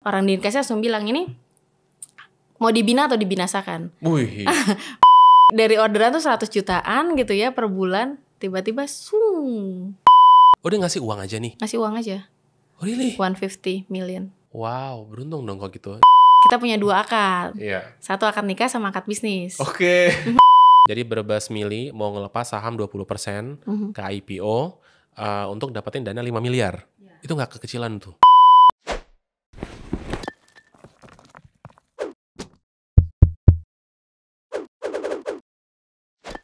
orang di Dinkesnya langsung bilang, ini mau dibina atau dibinasakan. Wih. Dari orderan tuh 100 jutaan gitu ya per bulan, tiba-tiba Oh, dia ngasih uang aja nih? Ngasih uang aja. Oh, really? 150 million. Wow, beruntung dong kalau gitu. Kita punya 2 akad. Iya. Satu akad nikah sama akad bisnis. Oke. Jadi Brebes Mili mau ngelepas saham 20% ke IPO untuk dapetin dana 5 miliar. Itu nggak kekecilan tuh.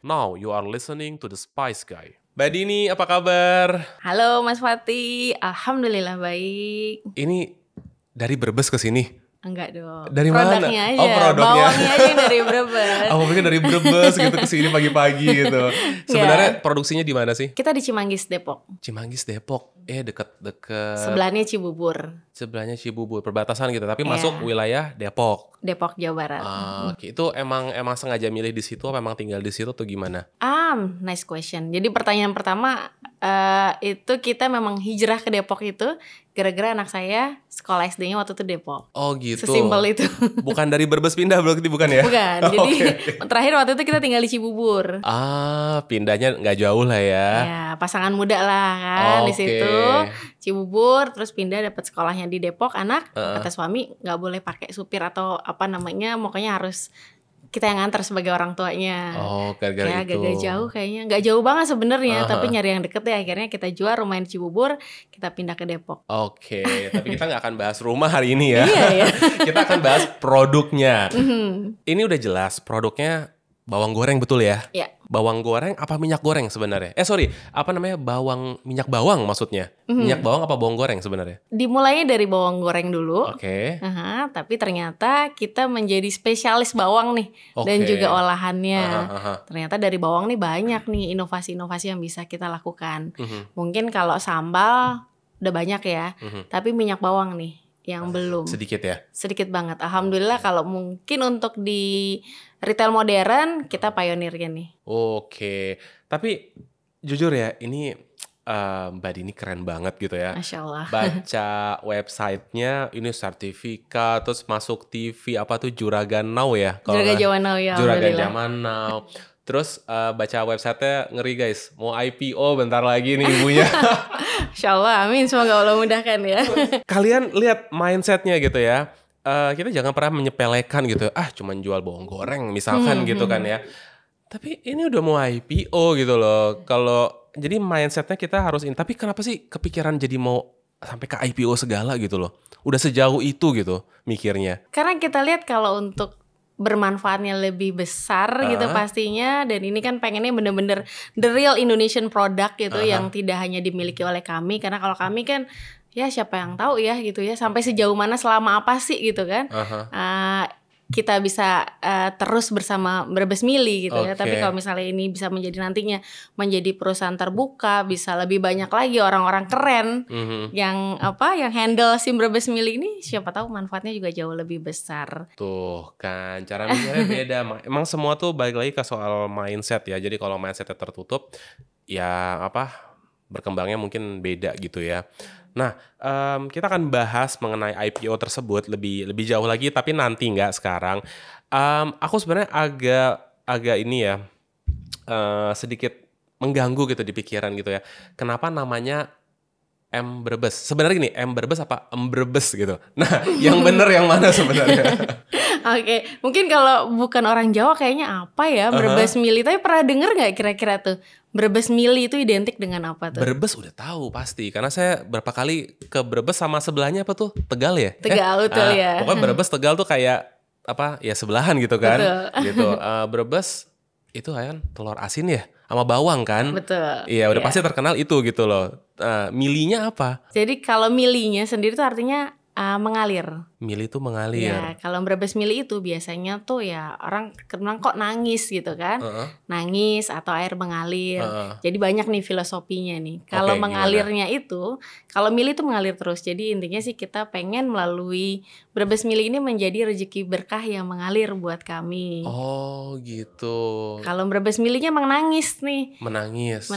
Now you are listening to The Spice Guy. Mbak Dini, apa kabar? Halo Mas Fatih, alhamdulillah baik. Ini dari Brebes ke sini? Enggak dong. Dari produknya mana? aja. Oh, produknya. Bawangnya aja yang dari Brebes. Aku pikir dari Brebes gitu ke sini pagi-pagi gitu. Sebenarnya produksinya di mana sih? Kita di Cimanggis, Depok. Cimanggis, Depok. Deket. Sebelahnya Cibubur. Sebelahnya Cibubur, perbatasan gitu. Tapi masuk wilayah Depok. Depok, Jawa Barat. Oke. Itu emang sengaja milih di situ apa emang tinggal di situ atau gimana? Nice question. Jadi pertanyaan pertama itu kita memang hijrah ke Depok itu gara-gara anak saya sekolah SD-nya waktu itu Depok. Oh gitu. Sesimpel itu. Bukan dari Brebes pindah berarti bukan ya? Bukan. Jadi terakhir waktu itu kita tinggal di Cibubur. Pindahnya nggak jauh lah ya. Ya, pasangan muda lah kan di situ. Cibubur, terus pindah dapat sekolahnya di Depok. Anak kata suami nggak boleh pakai supir atau apa namanya, pokoknya harus kita yang nganter sebagai orang tuanya. Gara-gara itu. Agak jauh kayaknya. Nggak jauh banget sebenarnya, tapi nyari yang deket deh. Akhirnya kita jual rumah di Cibubur, kita pindah ke Depok. Oke, tapi kita nggak akan bahas rumah hari ini ya. Iya. Kita akan bahas produknya. Ini udah jelas produknya bawang goreng betul ya? Iya. Bawang goreng apa minyak goreng sebenarnya? Minyak bawang maksudnya? Minyak bawang apa bawang goreng sebenarnya? Dimulainya dari bawang goreng dulu. Oke. Tapi ternyata kita menjadi spesialis bawang nih. Dan juga olahannya. Ternyata dari bawang nih banyak nih inovasi-inovasi yang bisa kita lakukan. Mungkin kalau sambal udah banyak ya. Tapi minyak bawang nih yang belum. Sedikit ya? Sedikit banget. Alhamdulillah kalau mungkin untuk di retail modern kita pionirnya nih. Oke. Tapi jujur ya, ini Mbak Dini keren banget gitu ya. Masya Allah. Baca websitenya ini sertifikat, terus masuk TV apa tuh Juragan Now ya? Juragan Zaman Now ya. Juragan Zaman Now. Terus baca websitenya ngeri guys, mau IPO bentar lagi nih ibunya. Insya Allah, amin. Semoga Allah mudahkan ya. Kalian lihat mindsetnya gitu ya. Kita jangan pernah menyepelekan gitu. Cuman jual bawang goreng misalkan gitu kan ya. Tapi ini udah mau IPO gitu loh. Jadi mindsetnya kita harus ini. Tapi kenapa sih kepikiran jadi mau sampai ke IPO segala gitu loh? Udah sejauh itu gitu mikirnya. Karena kita lihat kalau untuk bermanfaatnya lebih besar gitu pastinya, dan ini kan pengennya bener-bener the real Indonesian product gitu yang tidak hanya dimiliki oleh kami, karena kalau kami kan ya siapa yang tahu ya gitu ya sampai sejauh mana selama apa sih gitu kan kita bisa terus bersama Brebes Mili gitu ya. Tapi kalau misalnya ini bisa menjadi nantinya menjadi perusahaan terbuka, bisa lebih banyak lagi orang-orang keren yang handle si Brebes Mili ini, siapa tahu manfaatnya juga jauh lebih besar. Tuh kan, cara mikirnya beda. Emang semua tuh balik lagi ke soal mindset ya. Jadi kalau mindsetnya tertutup, ya berkembangnya mungkin beda gitu ya. Nah, kita akan bahas mengenai IPO tersebut lebih jauh lagi, tapi nanti nggak sekarang. Aku sebenarnya agak ini ya, sedikit mengganggu gitu di pikiran gitu ya. Kenapa namanya M Brebes? Sebenarnya gini, M Brebes apa M Brebes gitu. Nah, yang bener yang mana sebenarnya? Oke, mungkin kalau bukan orang Jawa kayaknya apa ya Brebes Mili. Tapi pernah denger nggak kira-kira tuh Brebes Mili itu identik dengan apa tuh? Brebes udah tahu pasti, karena saya berapa kali ke Brebes sama sebelahnya apa tuh? Tegal ya? Tegal betul ya. Pokoknya Brebes Tegal tuh kayak apa ya, sebelahan gitu kan? Betul. Gitu. Brebes itu kan telur asin ya sama bawang kan? Betul. Iya, udah pasti terkenal itu gitu loh. Milinya apa? Jadi kalau milinya sendiri tuh artinya mengalir. Mili tuh mengalir. Ya, kalau Brebes Mili itu biasanya tuh ya orang kenal kok nangis gitu kan. Nangis atau air mengalir. Jadi banyak nih filosofinya nih. Kalau mengalirnya itu, kalau Mili itu mengalir terus. Jadi intinya sih kita pengen melalui Brebes Mili ini menjadi rezeki berkah yang mengalir buat kami. Oh gitu. Kalau Brebes Milinya emang nangis nih. Menangis.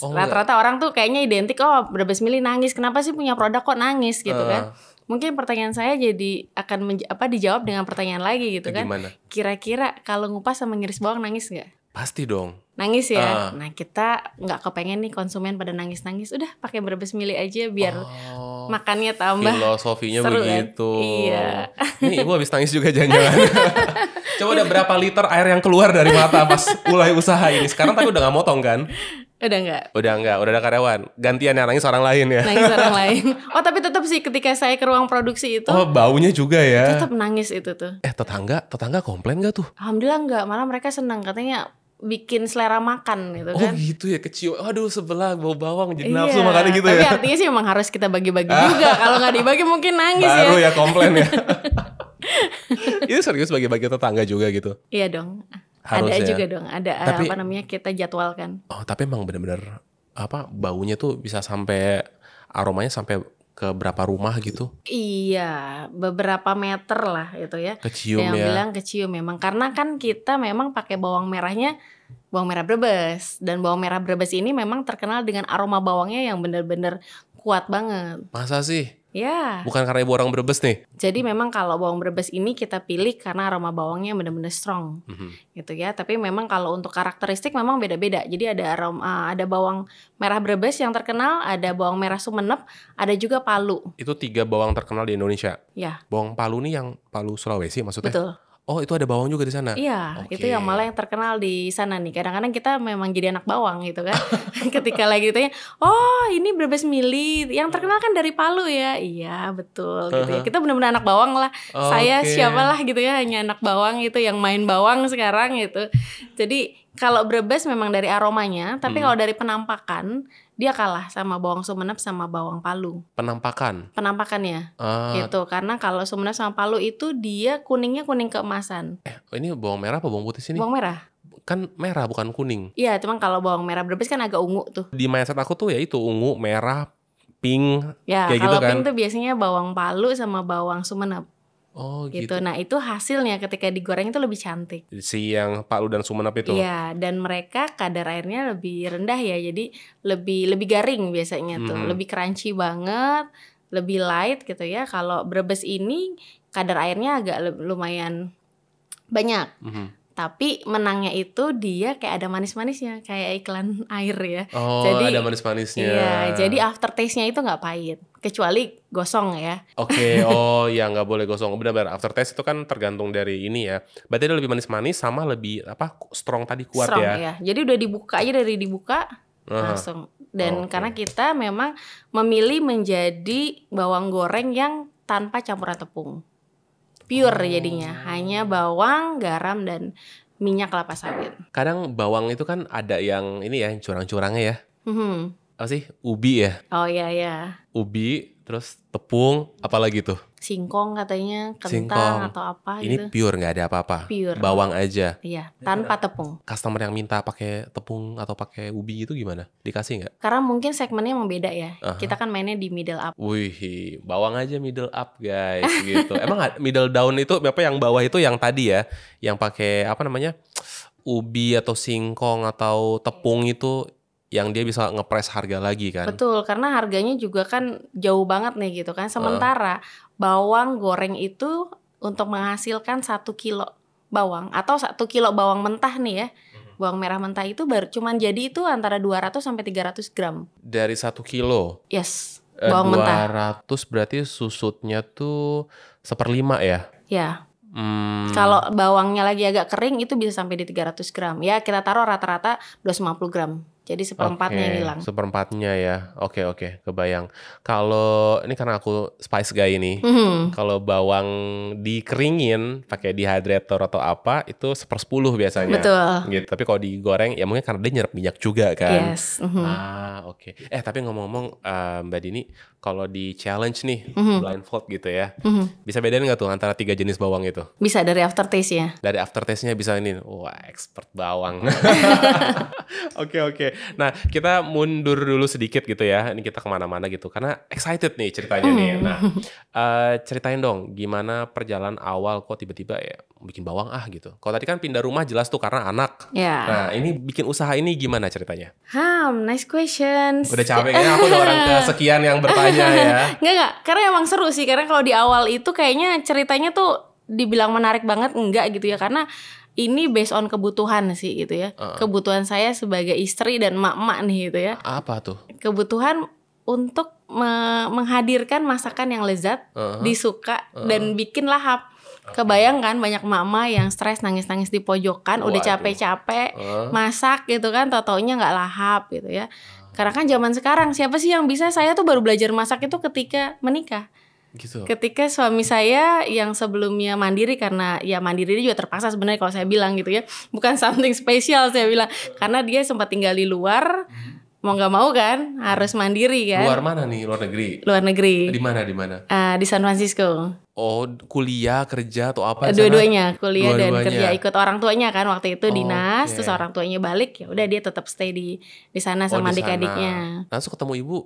Rata-rata orang tuh kayaknya identik, Brebes Mili nangis. Kenapa sih punya produk kok nangis gitu kan. Mungkin pertanyaan saya jadi akan dijawab dengan pertanyaan lagi gitu kan. Gimana? Kira-kira kalau ngupas sama ngiris bawang nangis nggak? Pasti dong. Nangis ya. Nah kita nggak kepengen nih konsumen pada nangis-nangis. Udah pakai Brebes Mili aja biar makannya tambah filosofinya seru begitu. Kan? Iya. Nih ibu habis nangis juga jangan-jangan. Coba udah berapa liter air yang keluar dari mata pas mulai usaha ini. Sekarang tapi udah gak motong kan? Udah enggak, udah ada karyawan. Gantian yang nangis orang lain ya. Nangis orang lain. Oh tapi tetap sih ketika saya ke ruang produksi itu. Oh baunya juga ya. Tetap nangis itu tuh. Tetangga komplain gak tuh? Alhamdulillah enggak, malah mereka senang katanya bikin selera makan gitu kan. Oh gitu ya, kecium. Aduh sebelah bau bawang jadi nafsu makannya gitu tapi ya. Tapi artinya sih memang harus kita bagi-bagi juga. Kalau nggak dibagi mungkin nangis Baru ya. ya komplain ya. Itu serius bagi-bagi tetangga juga gitu? Iya dong. Harus ada ya. juga dong. Ada tapi, kita jadwalkan. Oh tapi emang bener-bener baunya tuh bisa sampai aromanya sampai ke berapa rumah gitu? Iya, beberapa meter lah itu ya. Kecium yang ya. bilang kecium memang karena kan kita memang pakai bawang merahnya bawang merah Brebes, dan bawang merah Brebes ini memang terkenal dengan aroma bawangnya yang benar-benar kuat banget. Masa sih? Ya. Bukan karena ibu orang Brebes nih? Jadi memang kalau bawang Brebes ini kita pilih karena aroma bawangnya benar-benar strong, gitu ya. Tapi memang kalau untuk karakteristik memang beda-beda. Jadi ada bawang merah Brebes yang terkenal, ada bawang merah Sumenep, ada juga Palu. Itu 3 bawang terkenal di Indonesia. Ya. Bawang Palu nih yang Palu Sulawesi maksudnya? Betul. Oh itu ada bawang juga di sana? Iya, itu yang malah yang terkenal di sana nih. Kadang-kadang kita memang jadi anak bawang gitu kan. Ketika lagi ditanya, oh ini Brebes Mili, yang terkenal kan dari Palu ya. Iya betul gitu ya. Kita benar-benar anak bawang lah. Saya siapalah gitu ya, hanya anak bawang itu yang main bawang sekarang gitu. Jadi kalau Brebes memang dari aromanya, tapi kalau dari penampakan dia kalah sama bawang Sumenep sama bawang Palu. Penampakannya gitu. Karena kalau Sumenep sama Palu itu dia kuningnya kuning keemasan. Ini bawang merah apa bawang putih sini? Bawang merah. Kan merah bukan kuning. Iya, cuman kalau bawang merah Brebes kan agak ungu tuh. Di mindset aku tuh ya itu ungu, merah, pink, ya, kayak gitu kan. Kalau pink tuh biasanya bawang Palu sama bawang Sumenep. Oh gitu. Nah itu hasilnya ketika digoreng itu lebih cantik. Si yang Palu dan Sumenep itu. Iya, dan mereka kadar airnya lebih rendah ya, jadi lebih garing biasanya tuh, lebih crunchy banget, lebih light gitu ya. Kalau Brebes ini kadar airnya agak lumayan banyak. Tapi menangnya itu dia kayak ada manis-manisnya, kayak iklan air ya. Oh, jadi, ada manis-manisnya. Iya, jadi aftertaste-nya itu nggak pahit, kecuali gosong ya. Oke, ya nggak boleh gosong. Benar-benar aftertaste itu kan tergantung dari ini ya. Berarti dia lebih manis-manis sama lebih strong tadi, kuat strong, ya. Jadi udah dibuka aja, dari dibuka langsung. Dan karena kita memang memilih menjadi bawang goreng yang tanpa campuran tepung. Pure jadinya, hanya bawang, garam, dan minyak kelapa sawit. Kadang bawang itu kan ada yang ini ya, curang-curangnya ya. Apa sih? Ubi ya? Oh iya. Ubi, terus tepung, apalagi tuh? Singkong katanya, kentang Singkong. atau apa ini gitu. Ini pure, nggak ada apa-apa. Pure. Bawang aja. Iya, tanpa tepung. Customer yang minta pakai tepung atau pakai ubi itu gimana? Dikasih nggak? Karena mungkin segmennya emang beda ya. Kita kan mainnya di middle up. Wih, bawang aja middle up guys gitu. Emang middle down itu apa, yang bawah itu yang tadi ya, yang pakai apa namanya, ubi atau singkong atau tepung itu, yang dia bisa ngepres harga lagi kan? Betul, karena harganya juga kan jauh banget nih gitu kan. Sementara bawang goreng itu untuk menghasilkan 1 kilo bawang atau 1 kilo bawang mentah nih ya, bawang merah mentah itu baru cuman jadi itu antara 200 sampai 300 gram. Dari 1 kilo? Yes, bawang 200 mentah. 200 berarti susutnya tuh 1/5 ya? Ya. Kalau bawangnya lagi agak kering itu bisa sampai di 300 gram. Ya kita taruh rata-rata 250 gram. Jadi 1/4 yang hilang. 1/4 ya. Oke, kebayang. Kalau ini karena aku spice guy ini, kalau bawang dikeringin pakai dehydrator atau apa itu 1/10 biasanya. Betul. Gitu. Tapi kalau digoreng ya mungkin karena dia nyerap minyak juga kan. Yes. Oke. Tapi ngomong-ngomong Mbak Dini, kalau di challenge nih blindfold gitu ya, bisa bedain nggak tuh antara 3 jenis bawang itu? Bisa dari aftertaste-nya. Dari aftertaste-nya bisa ini. Wah, expert bawang. Oke. Nah, kita mundur dulu sedikit gitu ya. Ini kita kemana-mana gitu. Karena excited nih ceritanya nih. Nah, ceritain dong gimana perjalanan awal kok tiba-tiba ya bikin bawang gitu. Kalau tadi kan pindah rumah jelas tuh karena anak. Ya. Nah, ini bikin usaha ini gimana ceritanya? Nice questions. Udah capek kayaknya aku udah orang kesekian yang bertanya ya. Enggak. Karena emang seru sih. Karena kalau di awal itu kayaknya ceritanya tuh dibilang menarik banget enggak gitu ya. Karena ini based on kebutuhan sih gitu ya. Kebutuhan saya sebagai istri dan emak-emak nih gitu ya. Apa tuh? Kebutuhan untuk menghadirkan masakan yang lezat, disuka, dan bikin lahap. Kebayangkan banyak emak-emak yang stres nangis-nangis di pojokan, udah capek-capek masak gitu kan, tau-taunya nggak lahap gitu ya. Karena kan zaman sekarang siapa sih yang bisa? Saya tuh baru belajar masak itu ketika menikah. Gitu. Ketika suami saya yang sebelumnya mandiri, karena ya mandiri juga terpaksa sebenarnya kalau saya bilang gitu ya, bukan something spesial saya bilang, karena dia sempat tinggal di luar, mau nggak mau kan harus mandiri kan. Luar mana nih? Luar negeri? Luar negeri. Di mana? Di San Francisco. Oh, kuliah, kerja atau apa? Dua-duanya, kuliah dan kerja, ikut orang tuanya kan waktu itu dinas, terus orang tuanya balik, ya udah dia tetap stay di sana sama adik-adiknya. Langsung ketemu ibu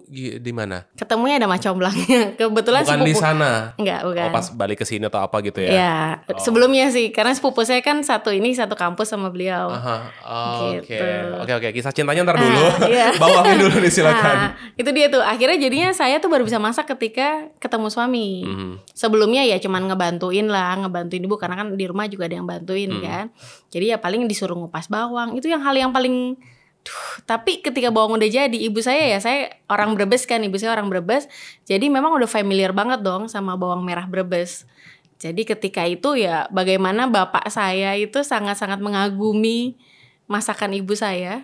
di mana? Ketemunya ada Macomblangnya. Kebetulan bukan sepupu. Di sana. Enggak, bukan. Oh, pas balik ke sini atau apa gitu ya? Iya, sebelumnya sih karena sepupu saya kan satu kampus sama beliau. Oke. Kisah cintanya ntar dulu. Bawangin dulu nih silakan. Itu dia tuh. Akhirnya jadinya saya tuh baru bisa masak ketika ketemu suami. Sebelumnya ya cuman ngebantuin ibu karena kan di rumah juga ada yang bantuin kan. Jadi ya paling disuruh ngupas bawang. Itu hal yang paling tapi ketika bawang udah jadi, saya orang Brebes kan, ibu saya orang Brebes. Jadi memang udah familiar banget dong sama bawang merah Brebes. Jadi ketika itu ya bagaimana bapak saya itu sangat-sangat mengagumi masakan ibu saya.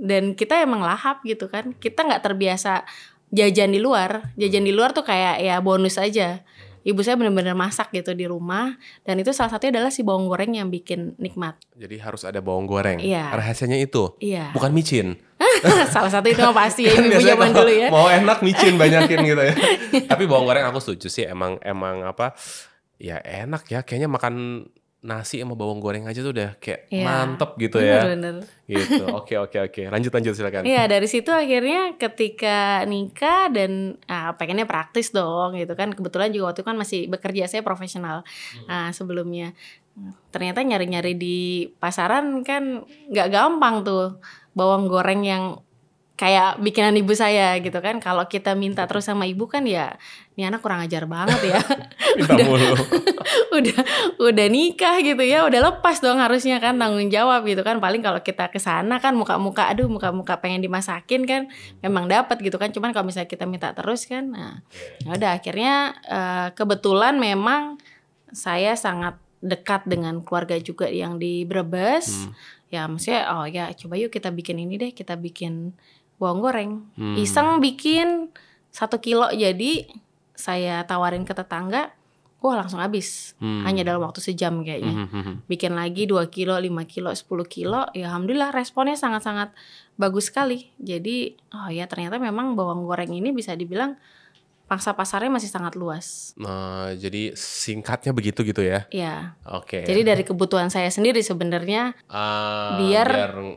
Dan kita emang lahap gitu kan. Kita nggak terbiasa jajan di luar. Jajan di luar tuh kayak ya bonus aja. Ibu saya benar-benar masak gitu di rumah, dan itu salah satunya adalah si bawang goreng yang bikin nikmat. Jadi harus ada bawang goreng. Iya. Rahasianya itu. Iya. Bukan micin. Salah satu itu pasti ya ibu zaman dulu ya. Mau enak micin banyakin gitu ya. Tapi bawang goreng aku setuju sih, emang apa? Ya enak ya, kayaknya makan nasi sama bawang goreng aja tuh udah kayak mantep gitu ya. Bener. Gitu. Oke. Lanjut silakan. Iya, dari situ akhirnya ketika nikah dan pengennya praktis dong gitu kan. Kebetulan juga waktu itu kan masih bekerja, saya profesional sebelumnya. Ternyata nyari-nyari di pasaran kan nggak gampang tuh bawang goreng yang kayak bikinan ibu saya gitu kan. Kalau kita minta terus sama ibu kan ya ini anak kurang ajar banget ya. udah nikah gitu ya, udah lepas dong harusnya kan tanggung jawab gitu kan. Paling kalau kita kesana kan muka-muka pengen dimasakin kan memang dapat gitu kan. Cuman kalau misalnya kita minta terus kan, ya udah akhirnya kebetulan memang saya sangat dekat dengan keluarga juga yang di Brebes. Ya maksudnya coba yuk kita bikin ini deh, kita bikin bawang goreng. Iseng bikin 1 kilo, jadi saya tawarin ke tetangga, wah langsung habis. Hanya dalam waktu sejam kayaknya. Bikin lagi 2 kilo, 5 kilo, 10 kilo, ya alhamdulillah responnya sangat-sangat bagus sekali. Jadi ternyata memang bawang goreng ini bisa dibilang pangsa pasarnya masih sangat luas. Nah, jadi singkatnya begitu gitu ya? Iya. Oke. Jadi dari kebutuhan saya sendiri sebenarnya biar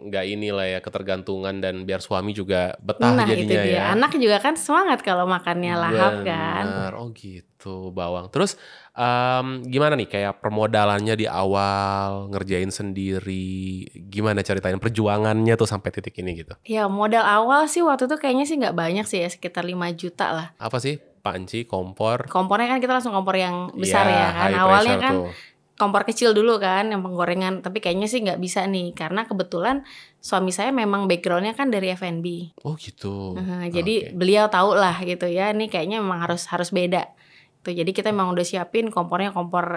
nggak inilah ya ketergantungan, dan biar suami juga betah jadinya itu dia. ya. Anak juga kan semangat kalau makannya lahap kan. Benar. Oh gitu, bawang. Terus gimana nih kayak permodalannya di awal, ngerjain sendiri, gimana ceritain perjuangannya tuh sampai titik ini gitu? Ya modal awal sih waktu itu kayaknya sih nggak banyak sih ya, sekitar 5 juta lah. Apa sih? Panci, kompor? Kompornya kan kita langsung kompor yang besar ya kan. Awalnya kan kompor kecil dulu kan yang penggorengan, tapi kayaknya sih nggak bisa nih karena kebetulan suami saya memang backgroundnya kan dari F&B. Oh gitu. Jadi beliau tahu lah gitu ya, ini kayaknya memang harus beda. Tuh, jadi kita memang udah siapin kompornya, kompor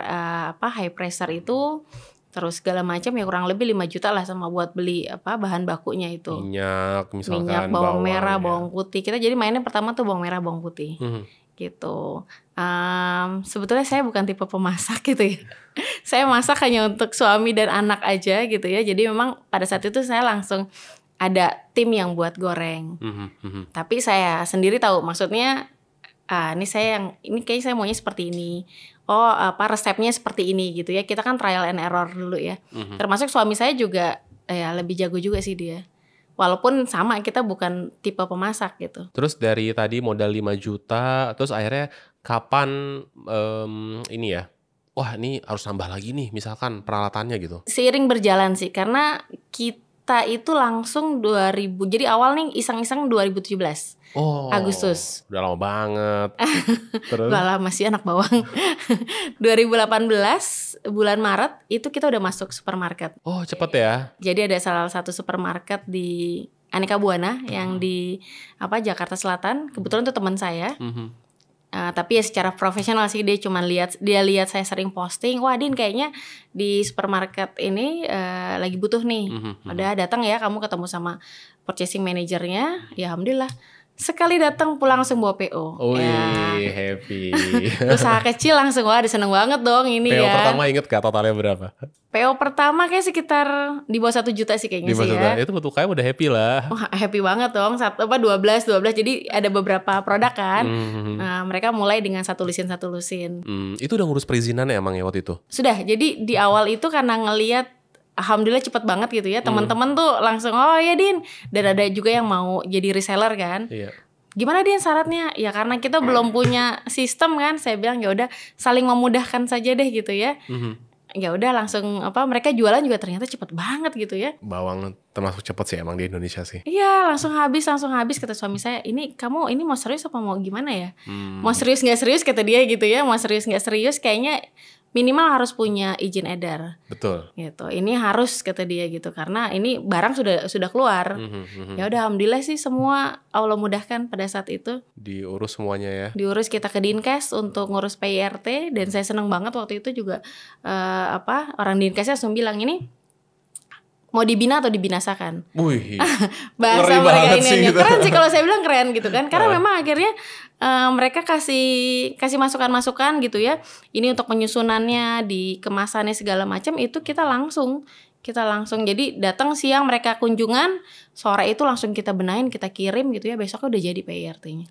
high pressure itu, terus segala macam ya kurang lebih 5 juta lah sama buat beli bahan bakunya itu. Minyak misalkan. Minyak, bawang merah, bawang putih. Kita jadi mainnya pertama tuh bawang merah, bawang putih. Gitu. Sebetulnya saya bukan tipe pemasak gitu ya. Saya masak hanya untuk suami dan anak aja gitu ya. Jadi memang pada saat itu saya langsung ada tim yang buat goreng. Tapi saya sendiri tahu maksudnya ini kayaknya saya maunya seperti ini. Resepnya seperti ini gitu ya. Kita kan trial and error dulu ya. Termasuk suami saya juga lebih jago juga sih dia. Walaupun sama kita bukan tipe pemasak gitu. Terus dari tadi modal 5 juta, terus akhirnya kapan ini ya? Wah, ini harus nambah lagi nih misalkan peralatannya gitu. Seiring berjalan sih, karena kita itu langsung 2000. Jadi awal nih iseng-iseng 2017. Oh, Agustus. Udah lama banget. Terus? Lah masih anak bawang. 2018 bulan Maret itu kita udah masuk supermarket. Oh, cepet ya. Jadi ada salah satu supermarket di Aneka Buana yang di Jakarta Selatan. Kebetulan itu teman saya. Tapi ya secara profesional sih, dia lihat saya sering posting, wah Din kayaknya di supermarket ini lagi butuh nih. Udah datang ya kamu ketemu sama purchasing manajernya. Ya alhamdulillah. Sekali datang pulang langsung bawa PO. Happy. Usaha kecil langsung, wah seneng banget dong ini PO ya. pertama inget gak totalnya berapa? PO pertama kayak sekitar di bawah 1 juta sih kayaknya sih ya. Itu betul kayak udah happy lah. Wah happy banget dong. 12 jadi ada beberapa produk kan. Nah, mereka mulai dengan satu lusin. Itu udah ngurus perizinan ya emang ya waktu itu? Sudah. Jadi di awal itu karena ngelihat alhamdulillah cepet banget gitu ya. Teman-teman tuh langsung oh ya Din. Dan ada juga yang mau jadi reseller kan. Iya. Gimana Din syaratnya? Ya karena kita belum punya sistem kan. Saya bilang ya udah saling memudahkan saja deh gitu ya. Ya udah langsung mereka jualan juga ternyata cepet banget gitu ya. Bawang termasuk cepet sih emang di Indonesia sih. Iya langsung habis kata suami saya. Kamu ini mau serius apa mau gimana ya? Mau serius nggak serius kata dia gitu ya. Mau serius nggak serius kayaknya minimal harus punya izin edar. Betul. Gitu. Ini harus kata dia gitu karena ini barang sudah keluar. Ya udah alhamdulillah sih semua Allah mudahkan pada saat itu. Diurus semuanya ya. Diurus kita ke Dinkes untuk ngurus PIRT dan saya seneng banget waktu itu juga orang Dinkesnya langsung bilang ini mau dibina atau dibinasakan. Wih. Bahasa mereka ini gitu. Keren sih kalau saya bilang keren gitu kan. Karena memang akhirnya mereka kasih masukan-masukan gitu ya. Ini untuk penyusunannya, di kemasannya segala macam itu kita langsung jadi datang siang mereka kunjungan, sore itu langsung kita benahin, kita kirim gitu ya. Besoknya udah jadi PIRT-nya.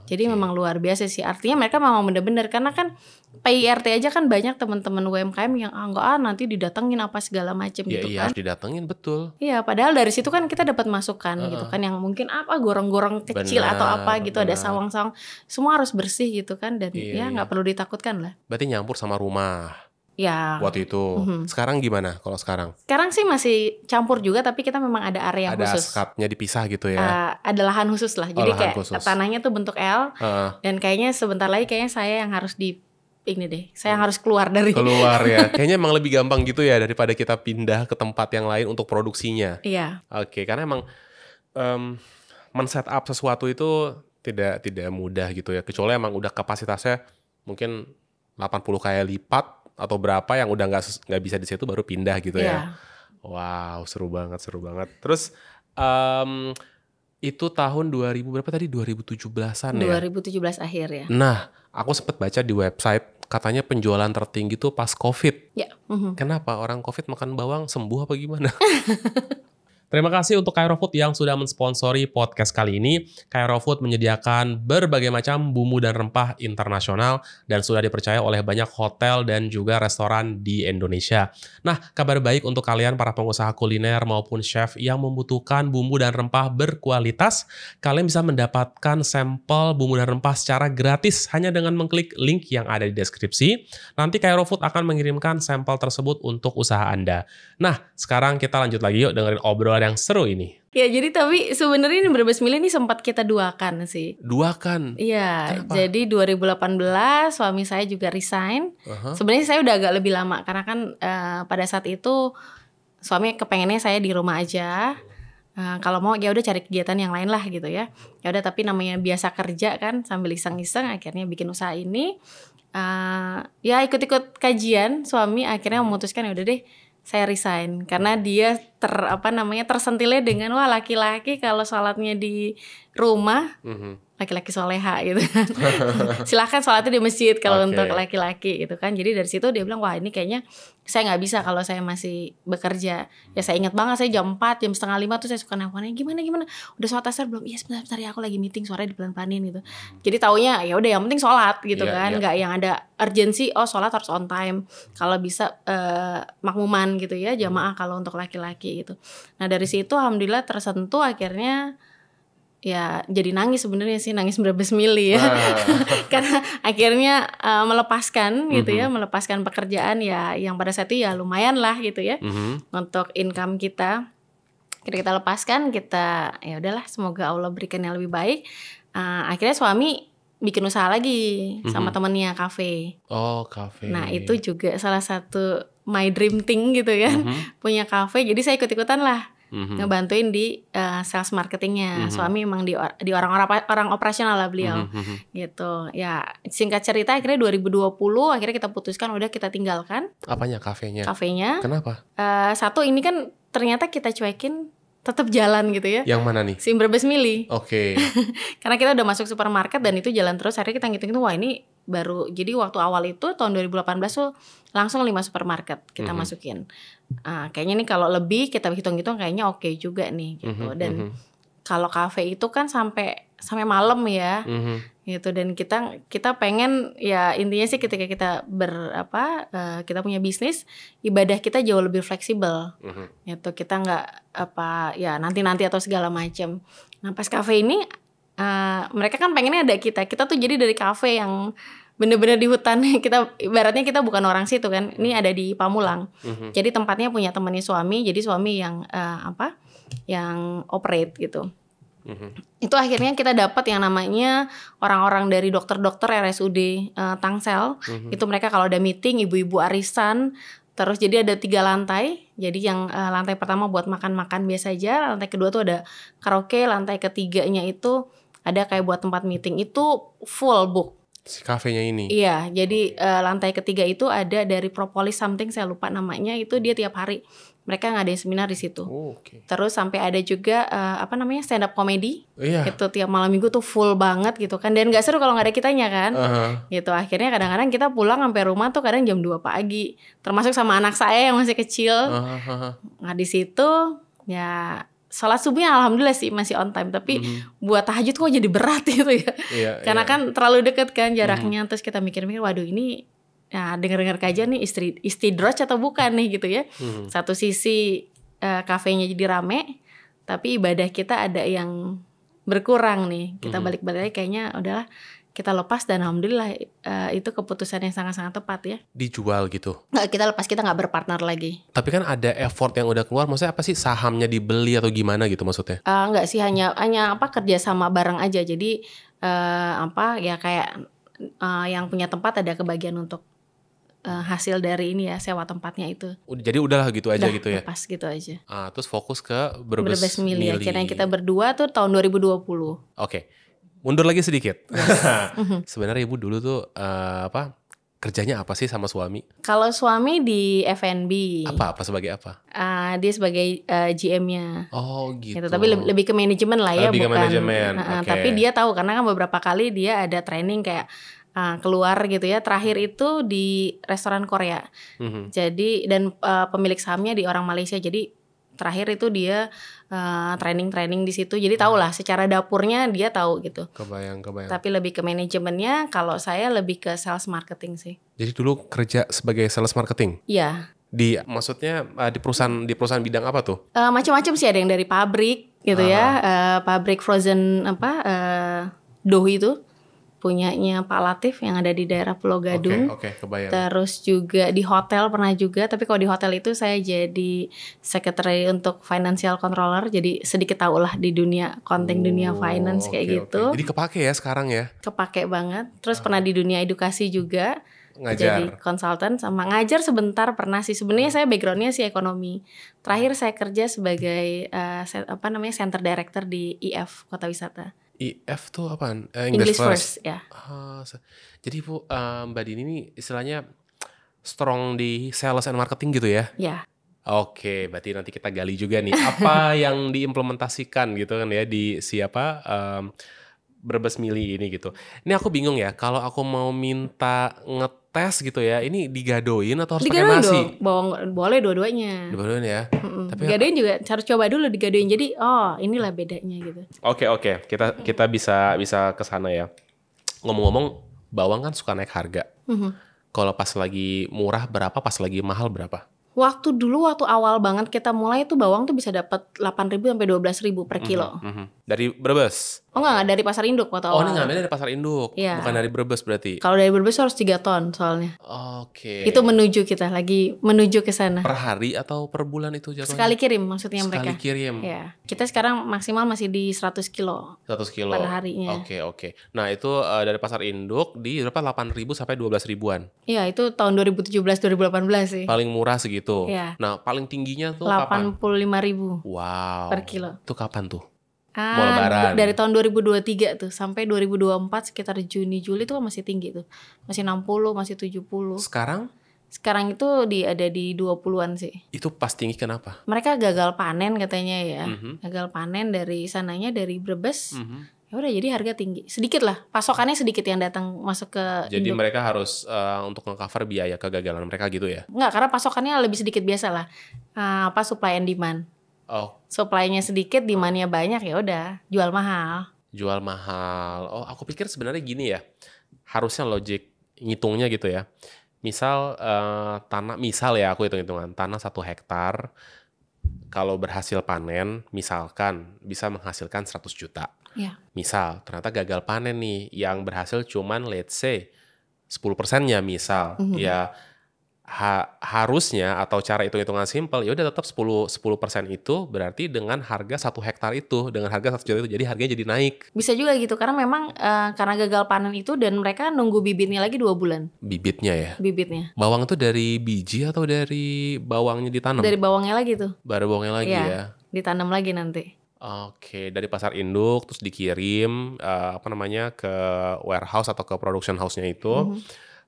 Jadi memang luar biasa sih. Artinya mereka memang bener-bener karena kan PIRT aja kan banyak teman-teman UMKM yang nanti didatengin apa segala macam gitu kan. Iya harus didatengin betul. Iya padahal dari situ kan kita dapat masukan gitu kan yang mungkin gorong-gorong kecil atau apa gitu ada sawang-sawang semua harus bersih gitu kan dan ya nggak perlu ditakutkan lah. Berarti nyampur sama rumah. Ya. Waktu itu. Sekarang gimana kalau sekarang? Sekarang sih masih campur juga tapi kita memang ada area khusus. Ada askapnya dipisah gitu ya? Ada lahan khusus lah. Jadi kayak tanahnya tuh bentuk L. Dan kayaknya sebentar lagi saya yang harus saya yang harus keluar dari. Keluar ya. Kayaknya emang lebih gampang gitu ya daripada kita pindah ke tempat yang lain untuk produksinya. Iya. Oke, karena emang men-set up sesuatu itu tidak mudah gitu ya. Kecuali emang udah kapasitasnya mungkin 80 kali lipat atau berapa yang udah nggak bisa di situ baru pindah gitu ya. Wow, seru banget. Terus itu tahun 2000 berapa tadi? 2017-an ya? 2017 akhir ya. Nah, aku sempat baca di website katanya penjualan tertinggi tuh pas COVID. Ya. Kenapa? Orang COVID makan bawang sembuh apa gimana? Terima kasih untuk Cairo Food yang sudah mensponsori podcast kali ini. Cairo Food menyediakan berbagai macam bumbu dan rempah internasional dan sudah dipercaya oleh banyak hotel dan juga restoran di Indonesia. Nah, kabar baik untuk kalian para pengusaha kuliner maupun chef yang membutuhkan bumbu dan rempah berkualitas. Kalian bisa mendapatkan sampel bumbu dan rempah secara gratis hanya dengan mengklik link yang ada di deskripsi. Nanti Cairo Food akan mengirimkan sampel tersebut untuk usaha Anda. Nah, sekarang kita lanjut lagi yuk dengerin obrolan yang seru ini. Ya jadi tapi sebenarnya ini Berbes Milih ini sempat kita duakan sih. Duakan? Iya. Jadi 2018 suami saya juga resign. Sebenarnya saya udah agak lebih lama karena kan pada saat itu suami kepengennya saya di rumah aja. Kalau mau ya udah cari kegiatan yang lain lah gitu ya. Ya udah tapi namanya biasa kerja kan sambil iseng-iseng akhirnya bikin usaha ini. Ya ikut-ikut kajian suami akhirnya memutuskan ya udah deh saya resign karena dia tersentilnya dengan wah laki-laki kalau sholatnya di rumah laki-laki soleha gitu kan. Silahkan sholatnya di masjid kalau untuk laki-laki gitu kan. Jadi dari situ dia bilang, wah ini kayaknya saya nggak bisa kalau saya masih bekerja. Ya saya ingat banget, saya jam 4, jam setengah 5 tuh saya suka nelfonin, gimana udah sholat asar belum? Iya sebentar ya, aku lagi meeting, suaranya dipelan-pelanin gitu. Jadi taunya ya udah yang penting sholat gitu kan, nggak yang ada urgensi, oh sholat harus on time. Kalau bisa makmuman gitu ya, jamaah kalau untuk laki-laki gitu. Nah dari situ alhamdulillah tersentuh, akhirnya ya jadi nangis sebenarnya sih, nangis berbelas mili ya. Karena akhirnya melepaskan gitu ya, melepaskan pekerjaan ya yang pada saat itu ya lumayan lah gitu ya untuk income kita. Kita lepaskan, kita ya udahlah, semoga Allah berikan yang lebih baik. Akhirnya suami bikin usaha lagi sama temennya, kafe. Oh, kafe. Nah itu juga salah satu my dream thing gitu kan, punya kafe. Jadi saya ikut-ikutan lah, ngebantuin di sales marketingnya. Suami emang di orang operasional lah beliau, gitu. Ya singkat cerita akhirnya 2020 akhirnya kita putuskan udah kita tinggalkan. Apanya, kafenya? Kafenya. Kenapa? Satu ini kan ternyata kita cuekin, tetap jalan gitu ya. Yang mana nih? Si Brebes Mili. Oke. Karena kita udah masuk supermarket dan itu jalan terus. Akhirnya kita ngitung-ngitung, wah ini baru. Jadi waktu awal itu tahun 2018 tuh langsung 5 supermarket kita masukin. Kayaknya nih kalau lebih kita hitung-hitung kayaknya oke juga nih gitu. Dan kalau kafe itu kan sampai malam ya. Gitu, dan kita pengen ya intinya sih ketika kita kita punya bisnis, ibadah kita jauh lebih fleksibel. Gitu, kita nggak ya nanti atau segala macam. Nah pas kafe ini mereka kan pengennya ada kita tuh jadi dari kafe yang bener-bener di hutan. Kita ibaratnya kita bukan orang situ kan, ini ada di Pamulang. Jadi tempatnya punya temannya suami, jadi suami yang yang operate gitu. Itu akhirnya kita dapat yang namanya orang-orang dari dokter-dokter RSUD Tangsel. Itu mereka kalau ada meeting, ibu-ibu arisan. Terus jadi ada 3 lantai. Jadi yang lantai pertama buat makan-makan biasa aja. Lantai kedua tuh ada karaoke. Lantai ketiganya itu ada kayak buat tempat meeting. Itu full book. Si kafenya ini? Iya, jadi lantai ketiga itu ada dari Propolis something, saya lupa namanya. Itu dia tiap hari mereka ngadain seminar di situ. Terus sampai ada juga stand up comedy. Itu tiap malam minggu tuh full banget gitu kan. Dan gak seru kalau gak ada kitanya kan. Gitu, akhirnya kadang-kadang kita pulang sampai rumah tuh kadang jam 2 pagi. Termasuk sama anak saya yang masih kecil. Nah di situ ya sholat subuhnya alhamdulillah sih masih on time. Tapi buat tahajud kok jadi berat gitu ya. Karena kan terlalu deket kan jaraknya. Terus kita mikir-mikir, waduh ini dengar-dengar kajian nih istidroj atau bukan nih gitu ya. Satu sisi kafenya jadi rame, tapi ibadah kita ada yang berkurang nih. Kita balik-balik kayaknya udahlah kita lepas, dan alhamdulillah itu keputusan yang sangat-sangat tepat ya. Dijual gitu? Nggak, kita lepas, kita nggak berpartner lagi. Tapi kan ada effort yang udah keluar, maksudnya apa sih, sahamnya dibeli atau gimana gitu maksudnya? Nggak sih, hanya kerja sama bareng aja. Jadi ya kayak yang punya tempat ada kebagian untuk hasil dari ini ya, sewa tempatnya itu. Jadi udahlah gitu aja gitu ya? Lepas gitu aja. Terus fokus ke Brebes Mili. Akhirnya kita berdua tuh tahun 2020. Oke. Mundur lagi sedikit. Sebenarnya ibu dulu tuh kerjanya apa sih sama suami? Kalau suami di F&B. Apa sebagai apa? Dia sebagai GM-nya. Oh gitu. Tapi lebih ke manajemen lah ya, lebih bukan. Lebih ke manajemen. Okay. Tapi dia tahu karena kan beberapa kali dia ada training kayak keluar gitu ya. Terakhir itu di restoran Korea. Jadi dan pemilik sahamnya di orang Malaysia. Jadi terakhir itu dia training di situ. Jadi tahu lah secara dapurnya dia tahu gitu. Kebayang. Tapi lebih ke manajemennya. Kalau saya lebih ke sales marketing sih. Jadi dulu kerja sebagai sales marketing? Iya. Maksudnya di perusahaan bidang apa tuh? Macam-macam sih, ada yang dari pabrik gitu ya. Pabrik frozen dough itu. Punyanya Pak Latif yang ada di daerah Pulau Gadung. Oke, kebayang. Terus juga di hotel pernah juga, tapi kalau di hotel itu saya jadi secretary untuk financial controller, jadi sedikit tahu lah di dunia accounting, dunia finance kayak gitu. Jadi kepake ya sekarang ya? Kepake banget. Terus pernah di dunia edukasi juga. Ngajar. Jadi konsultan sama ngajar sebentar pernah sih. Sebenarnya saya backgroundnya sih ekonomi. Terakhir saya kerja sebagai center director di IF Kota Wisata. IF tuh apaan? English First ya. Jadi Bu, Mbak Dini ini istilahnya strong di sales and marketing gitu ya? Ya. Oke, berarti nanti kita gali juga nih apa yang diimplementasikan gitu kan ya di Brebes Mili ini gitu. Ini aku bingung ya, kalau aku mau minta ngetes gitu ya, ini digadoin atau harus pakai Digadoin nasi? dong, bawang boleh dua-duanya. Digadoin ya. Tapi Digadoin juga harus coba dulu digadoin. Jadi inilah bedanya gitu. Oke, kita bisa ke sana ya. Ngomong-ngomong, bawang kan suka naik harga. Kalau pas lagi murah berapa, pas lagi mahal berapa? Waktu awal banget kita mulai itu bawang tuh bisa dapat 8.000 sampai 12.000 per kilo. Dari Brebes? Oh enggak, dari pasar induk waktu awal. Oh, ini ngambilnya dari pasar induk, Iya. bukan dari Brebes berarti? Kalau dari Brebes harus 3 ton soalnya. Oke. Itu lagi menuju ke sana. Per hari atau per bulan itu jatuhnya? Sekali kirim maksudnya mereka. Sekali kirim. Ya. Kita sekarang maksimal masih di 100 kilo 100 kilo per harinya. Oke. Nah, itu dari pasar induk di berapa? 8.000 sampai 12.000-an. Iya, itu tahun 2017-2018 sih. Paling murah segitu. Iya. Nah, paling tingginya tuh kapan? 85.000 Wow. per kilo. Itu kapan tuh? Mau lebaran. Dari tahun 2023 tuh sampai 2024 sekitar Juni Juli tuh masih tinggi tuh. Masih 60, masih 70. Sekarang itu ada di 20-an sih. Itu pas tinggi kenapa? Mereka gagal panen katanya ya. Gagal panen dari sananya, dari Brebes. Ya udah, jadi harga tinggi. Sedikit lah, pasokannya sedikit yang datang masuk ke Jadi induk. mereka harus untuk nge-cover biaya kegagalan mereka gitu ya? Enggak, karena pasokannya lebih sedikit biasa lah. Supply and demand. Oh, Supply-nya sedikit, demand-nya banyak, ya udah jual mahal. jual mahal. Oh, aku pikir sebenarnya gini ya. Harusnya logik ngitungnya gitu ya. Misal misal ya, aku hitung-hitungan tanah 1 hektar kalau berhasil panen misalkan bisa menghasilkan 100 juta. Ya. Misal ternyata gagal panen nih, yang berhasil cuman let's say 10%-nya misal. Ya harusnya atau cara hitung-hitungan simpel ya udah tetap 10% itu berarti dengan harga 1 hektar itu, dengan harga 1 juta itu, jadi harganya jadi naik. Bisa juga gitu, karena memang karena gagal panen itu dan mereka nunggu bibitnya lagi 2 bulan. Bibitnya ya? Bibitnya. Bawang itu dari biji atau dari bawangnya ditanam? Dari bawangnya lagi tuh. Baru bawangnya lagi ya? Ditanam lagi nanti. Oke, dari pasar induk terus dikirim ke warehouse atau ke production house-nya itu.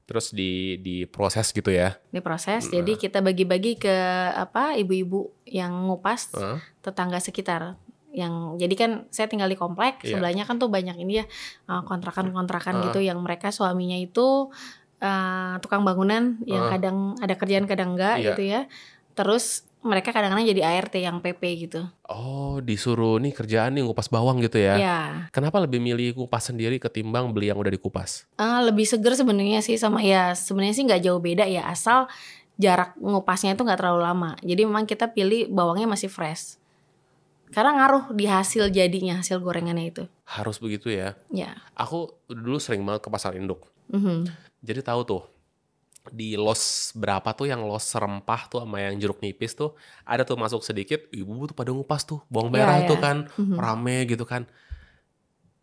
Terus diproses gitu ya? Diproses, jadi kita bagi-bagi ke ibu-ibu yang ngupas, tetangga sekitar. Jadi kan saya tinggal di komplek, sebelahnya kan tuh banyak ini ya kontrakan-kontrakan gitu yang mereka suaminya itu tukang bangunan yang kadang ada kerjaan kadang enggak gitu ya. Terus mereka kadang-kadang jadi ART yang PP gitu. Oh, disuruh nih kerjaan nih ngupas bawang gitu ya? Iya. Kenapa lebih milih ngupas sendiri ketimbang beli yang udah dikupas? Lebih seger sebenarnya sih, sama ya sebenarnya sih nggak jauh beda ya, asal jarak ngupasnya itu nggak terlalu lama. Jadi memang kita pilih bawangnya masih fresh. Karena ngaruh di hasil jadinya, hasil gorengannya itu. Harus begitu ya? Ya. Aku dulu sering banget ke pasar induk. Jadi tahu tuh di los berapa tuh yang los serempah tuh sama yang jeruk nipis tuh ada tuh masuk sedikit, ibu tuh pada ngupas tuh bawang merah tuh kan rame gitu kan.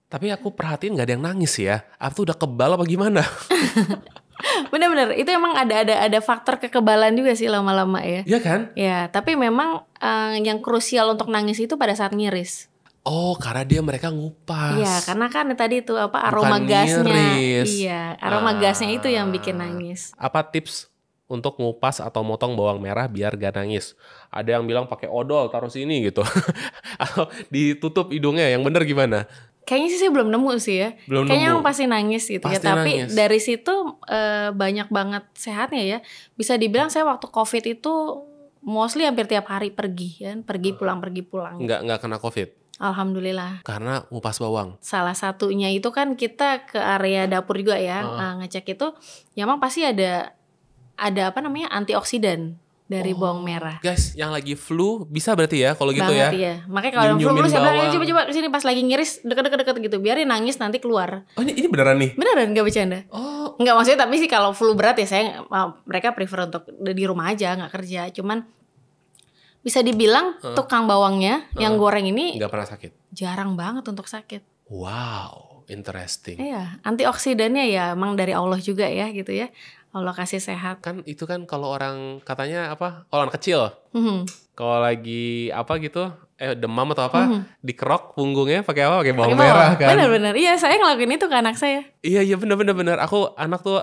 Tapi aku perhatiin nggak ada yang nangis ya. Aku tuh udah kebal apa gimana? Bener-bener itu emang ada faktor kekebalan juga sih lama-lama ya. Iya kan? Ya, tapi memang yang krusial untuk nangis itu pada saat ngiris. Oh, karena mereka ngupas. Iya, karena kan tadi tuh aroma Bukan gasnya. ngiris. Iya, aroma gasnya itu yang bikin nangis. Apa tips untuk ngupas atau motong bawang merah biar gak nangis? Ada yang bilang pakai odol taruh sini gitu. Atau ditutup hidungnya, yang bener gimana? Kayaknya sih saya belum nemu sih ya. Kayaknya emang pasti nangis gitu ya. Tapi dari situ banyak banget sehatnya ya. Bisa dibilang saya waktu COVID itu mostly hampir tiap hari pergi kan, pergi pulang. Nggak kena COVID? Alhamdulillah. Karena ngupas bawang. Salah satunya itu kan kita ke area dapur juga ya, ngecek itu, ya emang pasti ada antioksidan dari bawang merah. Guys, yang lagi flu bisa berarti ya kalau gitu banget, ya. Iya. Makanya kalau flu saya bilang coba sini pas lagi ngiris deket-deket gitu, biarin nangis nanti keluar. Oh ini beneran nih? Beneran, nggak bercanda. Oh. Nggak, maksudnya tapi sih kalau flu berat ya mereka prefer untuk di rumah aja, nggak kerja. Cuman bisa dibilang tukang bawangnya yang goreng ini nggak pernah sakit? Jarang banget untuk sakit. Wow, interesting. Iya, antioksidannya ya emang dari Allah juga ya gitu ya. Allah kasih sehat. Kan itu kan kalau orang katanya kalau anak kecil. Kalau lagi demam atau dikerok punggungnya pakai apa? Pakai bawang merah kan? Bener-bener. Iya, saya ngelakuin itu ke anak saya. Iya bener. Aku anak tuh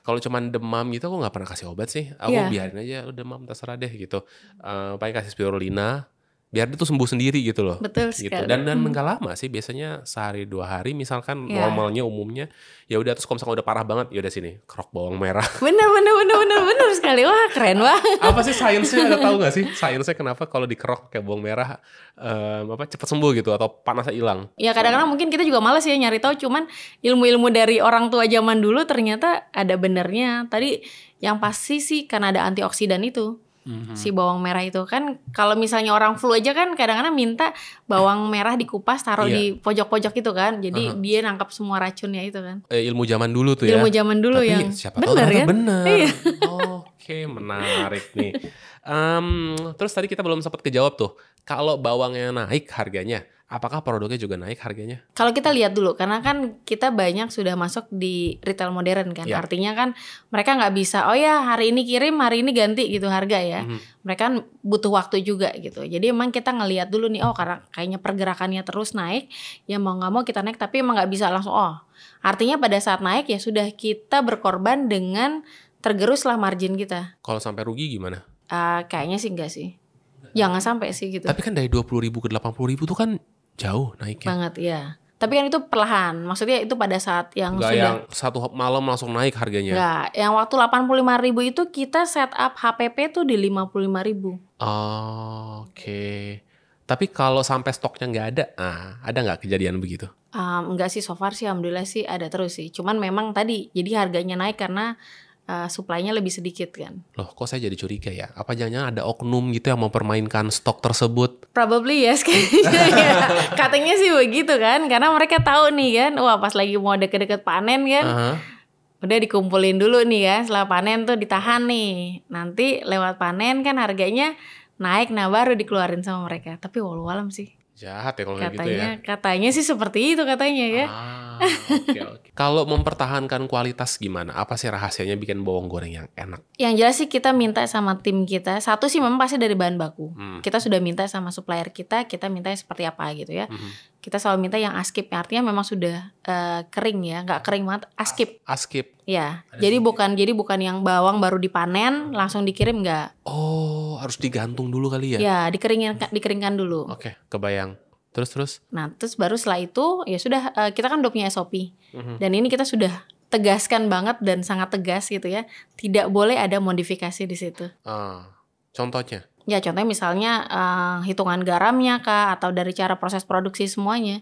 kalau cuman demam gitu aku nggak pernah kasih obat sih. Aku biarin aja, lu demam terserah deh gitu. Paling kasih spirulina. biar dia tuh sembuh sendiri gitu loh. Betul Gitu. sekali. Dan enggak lama sih, biasanya sehari 2 hari misalkan Iya. normalnya umumnya. Ya udah, terus kalau misalkan udah parah banget, ya udah sini kerok bawang merah. Bener sekali. Wah, keren banget. Apa sih sainsnya, ada tahu nggak sih sainsnya kenapa kalau dikerok kayak bawang merah cepat sembuh gitu atau panasnya hilang? Ya kadang-kadang mungkin kita juga malas ya nyari tahu, cuman ilmu-ilmu dari orang tua zaman dulu ternyata ada benernya. Tadi yang pasti sih karena ada antioksidan itu. Si bawang merah itu kan, kalau misalnya orang flu aja kan kadang-kadang minta bawang merah dikupas taruh di pojok-pojok itu kan, jadi dia nangkap semua racunnya itu kan. Ilmu zaman dulu tuh ya. Ilmu zaman dulu. Tapi yang siapa tahu bener ya. bener. Iya. Oke, menarik nih. Terus tadi kita belum sempat kejawab tuh, kalau bawangnya naik harganya, apakah produknya juga naik harganya? Kalau kita lihat dulu, karena kan kita banyak sudah masuk di retail modern kan. Ya. Artinya kan mereka nggak bisa, oh ya hari ini kirim, hari ini ganti gitu harga ya. Mereka kan butuh waktu juga gitu. Jadi emang kita ngelihat dulu nih, oh karena kayaknya pergerakannya terus naik, ya mau nggak mau kita naik. Tapi emang nggak bisa langsung, artinya pada saat naik ya sudah kita berkorban dengan tergeruslah margin kita. Kalau sampai rugi gimana? Kayaknya sih enggak sih. Jangan sampai sih gitu. Tapi kan dari 20.000 ke 80.000 tuh kan jauh naiknya. Banget ya. Tapi kan itu perlahan. Maksudnya itu pada saat yang Nggak sudah yang satu malam langsung naik harganya. Enggak, yang waktu 85.000 itu kita setup HPP tuh di 55.000. Oke. Tapi kalau sampai stoknya nggak ada nggak kejadian begitu? Enggak sih, so far sih alhamdulillah sih ada terus sih. Cuman memang tadi jadi harganya naik karena supply-nya lebih sedikit kan. Loh, kok saya jadi curiga ya? Apa jangan-jangan ada oknum gitu yang mempermainkan stok tersebut? Probably yes kayaknya ya. Katanya sih begitu kan, karena mereka tahu nih kan, wah pas lagi mau deket-deket panen kan, udah dikumpulin dulu nih ya, setelah panen tuh ditahan nih. Nanti lewat panen kan harganya naik, nah baru dikeluarin sama mereka. Tapi walau alam sih. Jahat ya kalau kayak gitu ya. Katanya sih seperti itu katanya ya. Oke. Kalau mempertahankan kualitas gimana? Apa sih rahasianya bikin bawang goreng yang enak? Yang jelas sih kita minta sama tim kita, satu sih memang pasti dari bahan baku. Kita sudah minta sama supplier kita minta seperti apa gitu ya. Kita selalu minta yang askip, artinya memang sudah kering ya, nggak kering banget, askip. Askip. Ya, jadi bukan yang bawang baru dipanen langsung dikirim, nggak. Oh, harus digantung dulu kali ya? Ya, dikeringkan dulu. Oke, kebayang. Terus? Nah, terus baru setelah itu ya sudah, kita kan udah punya SOP. Dan ini kita sudah tegaskan banget dan sangat tegas gitu ya. Tidak boleh ada modifikasi di situ. Contohnya? Ya, contohnya misalnya hitungan garamnya kah, atau dari cara proses produksi semuanya.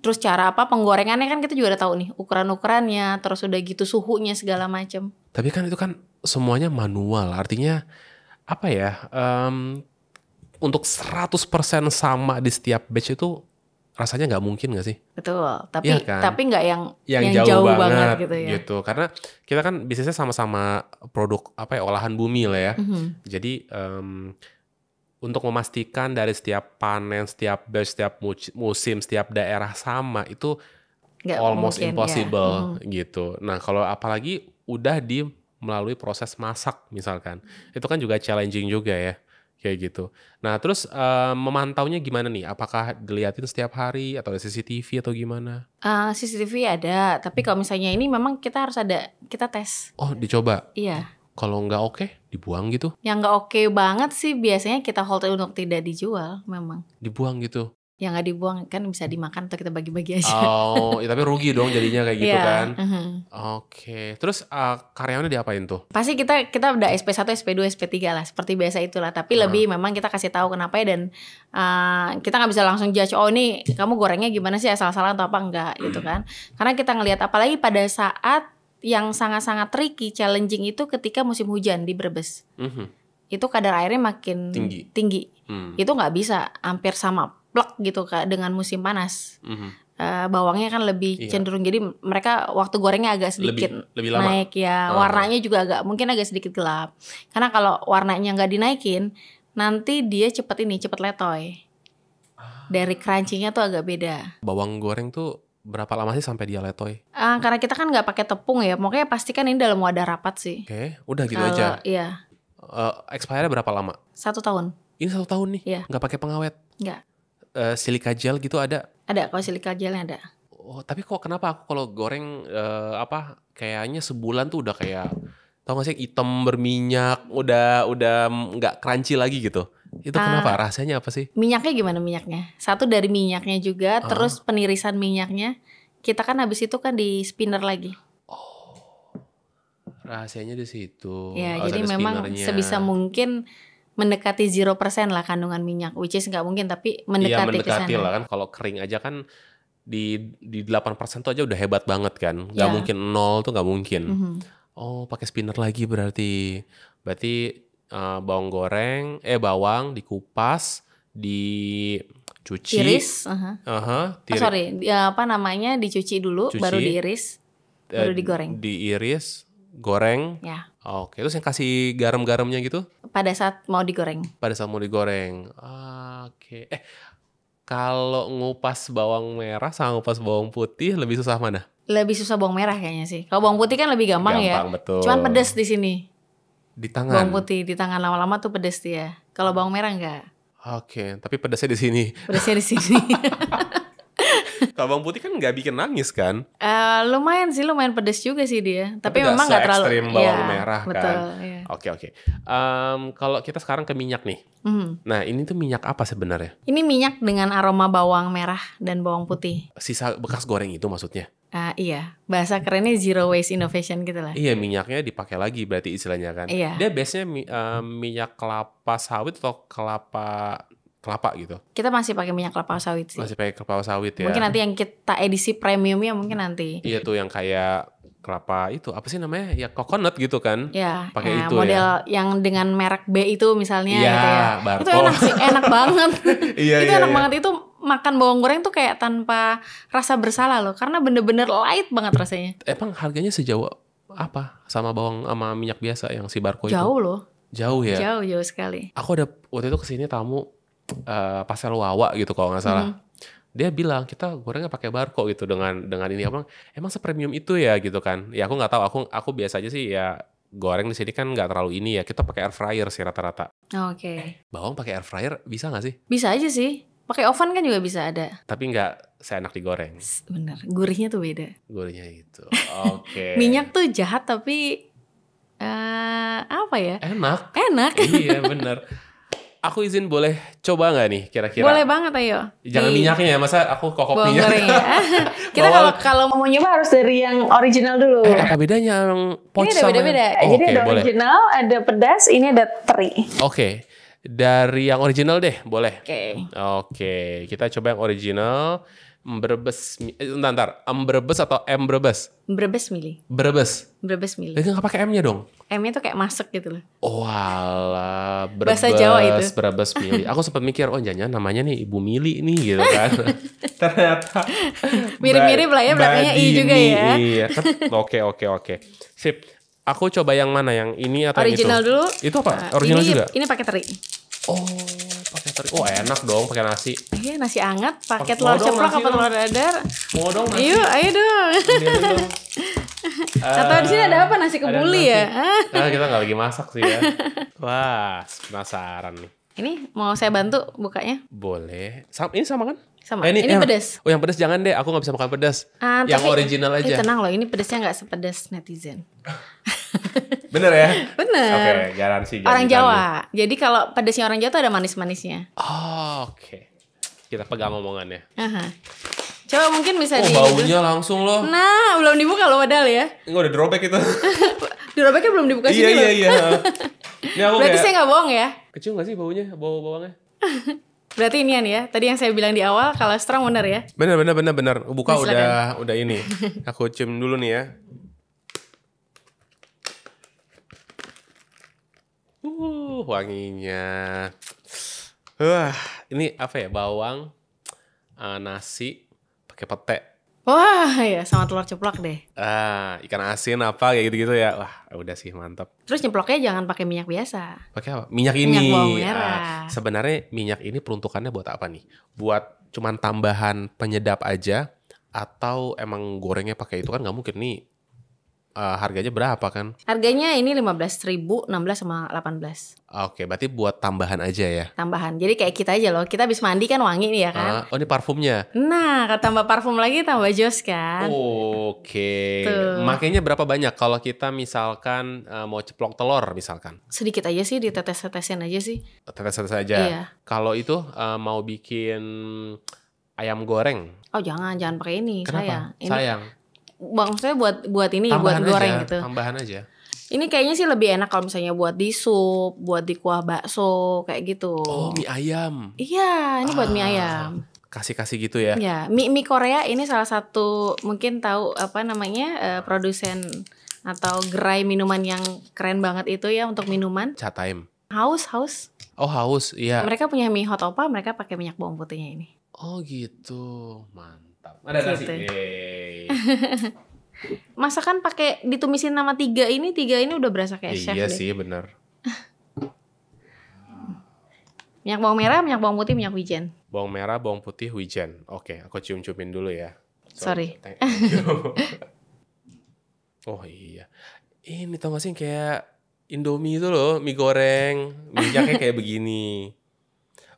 Terus cara penggorengannya kan kita juga udah tahu nih, ukuran-ukurannya, terus udah gitu suhunya segala macam. Tapi kan itu kan semuanya manual, artinya apa ya? Untuk 100% sama di setiap batch itu rasanya nggak mungkin nggak sih? Betul, tapi ya kan? tapi nggak yang jauh banget gitu ya. Gitu. Karena kita kan bisnisnya sama-sama produk olahan bumi lah ya. Jadi untuk memastikan dari setiap panen, setiap batch, setiap musim, setiap daerah sama itu Nggak almost mungkin, impossible gitu. Nah, kalau apalagi udah melalui proses masak misalkan, itu kan juga challenging juga ya. Kayak gitu. Nah, terus memantaunya gimana nih? Apakah dilihatin setiap hari atau ada CCTV atau gimana? CCTV ada, tapi kalau misalnya ini memang kita tes. Oh, dicoba? Iya. Kalau nggak oke, dibuang gitu? Yang nggak oke banget sih biasanya kita hold untuk tidak dijual memang. Dibuang gitu? Yang nggak dibuang kan bisa dimakan atau kita bagi-bagi aja. Oh, ya, tapi rugi dong jadinya kayak gitu kan? Oke. Terus karyawannya diapain tuh? Pasti kita udah SP1, SP2, SP3 lah, seperti biasa itulah. Tapi lebih memang kita kasih tahu kenapa ya, dan kita nggak bisa langsung judge, oh ini kamu gorengnya gimana sih, asal-asalan atau apa enggak gitu kan? Karena kita ngelihat apalagi pada saat yang sangat-sangat tricky, challenging itu ketika musim hujan di Brebes. Itu kadar airnya makin tinggi. Itu nggak bisa hampir sama plek gitu Kak dengan musim panas. Bawangnya kan lebih cenderung, jadi mereka waktu gorengnya agak sedikit lebih lama. Naik ya. Warnanya juga mungkin agak sedikit gelap. Karena kalau warnanya nggak dinaikin, nanti dia cepet letoy. Dari crunchy-nya tuh agak beda. Bawang goreng tuh berapa lama sih sampai dia letoy? Karena kita kan nggak pakai tepung ya, makanya pastikan ini dalam wadah rapat sih. Oke, udah gitu aja. Iya. Expire berapa lama? 1 tahun. Ini 1 tahun nih? Iya. Nggak pakai pengawet? Nggak. Silika gel gitu ada? Ada, kalau silika gelnya ada. Oh, tapi kok kenapa aku kalau goreng kayaknya sebulan tuh udah kayak, tau gak sih, hitam berminyak, udah nggak crunchy lagi gitu. Itu kenapa? Rahasianya apa sih? Minyaknya gimana minyaknya? Satu dari minyaknya juga, terus penirisan minyaknya. Kita kan habis itu kan di spinner lagi. Rahasianya di situ. Ya, Harus jadi ada memang spinnernya. sebisa mungkin mendekati 0% lah kandungan minyak. Which is nggak mungkin, tapi Iya, mendekati ke mendekati sana. lah kan. Kalau kering aja kan di 8% tuh aja udah hebat banget kan. Nggak Ya. mungkin 0 tuh nggak mungkin. Mhm. Oh, pakai spinner lagi berarti. Berarti bawang dikupas, dicuci. Iris, dicuci dulu, Cuci. baru diiris, baru digoreng. Diiris, goreng. Ya, Oke, terus yang kasih garam-garamnya gitu pada saat mau digoreng. pada saat mau digoreng. Oke. Kalau ngupas bawang merah sama ngupas bawang putih lebih susah mana? Lebih susah bawang merah kayaknya sih. Kalau bawang putih kan lebih gampang ya. Betul. Cuman pedes di sini. Di tangan. Bawang putih di tangan lama-lama tuh pedes dia. Kalau bawang merah enggak. Oke, tapi pedasnya di sini. Pedesnya di sini. Kalau bawang putih kan nggak bikin nangis kan? Lumayan pedes juga sih dia. Tapi nggak memang nggak terlalu. se-ekstrim bawang Iya, merah betul, kan? iya. Oke. Kalau kita sekarang ke minyak nih. Mhm. Nah, ini tuh minyak apa sebenarnya? Ini minyak dengan aroma bawang merah dan bawang putih. Sisa bekas goreng itu maksudnya? Iya, bahasa kerennya zero waste innovation gitu lah. Iya, minyaknya dipakai lagi berarti istilahnya kan? Iya. Dia biasanya minyak kelapa sawit atau kelapa gitu? Kita masih pakai minyak kelapa sawit sih. Masih pakai kelapa sawit ya? Mungkin nanti yang kita edisi premiumnya mungkin nanti. Iya tuh yang kayak kelapa itu apa sih namanya? Ya coconut gitu kan? Ya, Pakai itu model yang dengan merek B itu misalnya Iya, gitu ya. Barco. Itu enak sih, enak banget. Iya, Itu iya, enak iya. banget, itu makan bawang goreng tuh kayak tanpa rasa bersalah loh, karena bener-bener light banget rasanya. Emang harganya sejauh apa sama minyak biasa yang si Barco itu? Jauh loh. Jauh ya? Jauh sekali. Aku ada waktu itu kesini tamu Pasar Wawa gitu kalau nggak salah. Dia bilang kita gorengnya pakai Barco gitu dengan ini emang sepremium itu ya gitu kan. Ya aku nggak tahu, aku biasa aja sih ya goreng di sini kan nggak terlalu ini ya. Kita pakai air fryer sih rata-rata. Oke. Bawang pakai air fryer bisa nggak sih? Bisa aja sih. Pakai oven kan juga bisa ada. Tapi nggak seenak digoreng. Bener, gurihnya tuh beda. Gurihnya itu. Oke. Minyak tuh jahat tapi apa ya? Enak. Enak. Iya bener. Aku izin boleh coba nggak nih kira-kira? Boleh banget, ayo. Jangan minyaknya ya, masa aku kokok bawang minyak. goreng ya. Kita kalau mau nyoba harus dari yang original dulu. Apa bedanya yang Ini poch ada sama beda-beda. Oh, Jadi oke, ada boleh. original, ada pedas, ini ada teri. Oke. Dari yang original deh, boleh. Oke. Oke, kita coba yang original. Brebes atau Brebes? Brebes milih. Brebes milih. Jadi nggak pakai M-nya dong? M-nya tuh kayak masuk gitu loh. Oh alah, Brebes, Bahasa Jawa itu. Brebes milih. Aku sempat mikir, jangan namanya nih Ibu Mili nih gitu kan. Ternyata Mirip-mirip lah ya, belakangnya I juga ya. Iya. Oke. Sip. Aku coba yang mana? Yang ini atau Original yang itu? dulu. Itu apa? Original juga? Ini pakai teri. Oh, pakai teri. Oh, enak dong pakai nasi. Iya, nasi hangat, pakai Mau telur dong ceplok nasi apa dong. telur dadar. Mau dong nasi. Ayo dong. Ambilin dong. Atau di sini ada apa, nasi Ada kebuli nasi. ya? Kita nggak lagi masak sih ya. Wah, penasaran nih. Ini mau saya bantu bukanya? Boleh. Ini sama kan? Sama. Ini pedas. Oh, yang pedas jangan deh. Aku nggak bisa makan pedas. Yang Tapi- original aja. Tenang loh, ini pedasnya nggak sepedas netizen. Bener ya? Bener. Oke, garansi. Orang Jawa. Jadi kalau pedasnya orang Jawa tuh ada manis-manisnya. Oh, oke. Kita pegang omongannya. Aha. Coba mungkin bisa Oh, baunya langsung loh. Nah, belum dibuka loh padahal ya. Enggak udah dirobek itu. Dirobeknya belum dibuka sini loh. Iya. Ini aku Berarti kayak, saya nggak bohong ya. kecium gak sih baunya? Bau-bawangnya? Berarti inian ya. Tadi yang saya bilang di awal kalau strong bener ya. Bener. Buka Silakan. udah ini. Aku cium dulu nih ya. Wanginya. Ini apa ya? Bawang, nasi, pakai pete. Wah, ya sama telur ceplok deh. Ikan asin apa kayak gitu-gitu ya. Wah, udah sih mantap. Terus nyeploknya jangan pakai minyak biasa. Pakai apa? Minyak ini. Minyak bawang merah. Sebenarnya minyak ini peruntukannya buat apa nih? Buat cuman tambahan penyedap aja atau emang gorengnya pakai itu kan nggak mungkin nih. harganya berapa kan? Harganya ini 15.000, 16 sama 18. Oke, berarti buat tambahan aja ya? Tambahan. Jadi kayak kita aja loh. Kita habis mandi kan wangi nih ya kan. Oh, ini parfumnya? Nah, kalau tambah parfum lagi tambah jos kan. Oke. Tuh. Makanya berapa banyak kalau kita misalkan mau ceplok telur misalkan? Sedikit aja sih, ditetes-tetesin aja sih. Tetes-tetes saja. Iya. Kalau itu mau bikin ayam goreng. Oh jangan pakai ini. Kenapa? Ini, Sayang. Bang, saya buat ini, Tambahan buat goreng aja, gitu. Tambahan aja. Ini kayaknya sih lebih enak kalau misalnya buat di sup, buat di kuah bakso, kayak gitu. Oh, mie ayam. Iya, ini buat mie ayam. Kasih-kasih gitu ya? Ya, mie Korea ini salah satu mungkin tahu apa namanya produsen atau gerai minuman yang keren banget itu ya untuk minuman. Chat time. Haus. Oh, haus, iya. Mereka punya mie hot opa, mereka pakai minyak bawang putihnya ini. Oh gitu, mantap. Ada nasi. Gitu. Masakan pakai ditumisin nama tiga ini udah berasa kayak chef iya deh. sih, benar. Minyak bawang merah, minyak bawang putih, minyak wijen. Bawang merah, bawang putih, wijen. Oke, aku cium-ciumin dulu ya. Sorry. Thank you. Oh iya. Ini tau gak sih kayak Indomie itu loh, mie goreng, minyaknya kayak begini.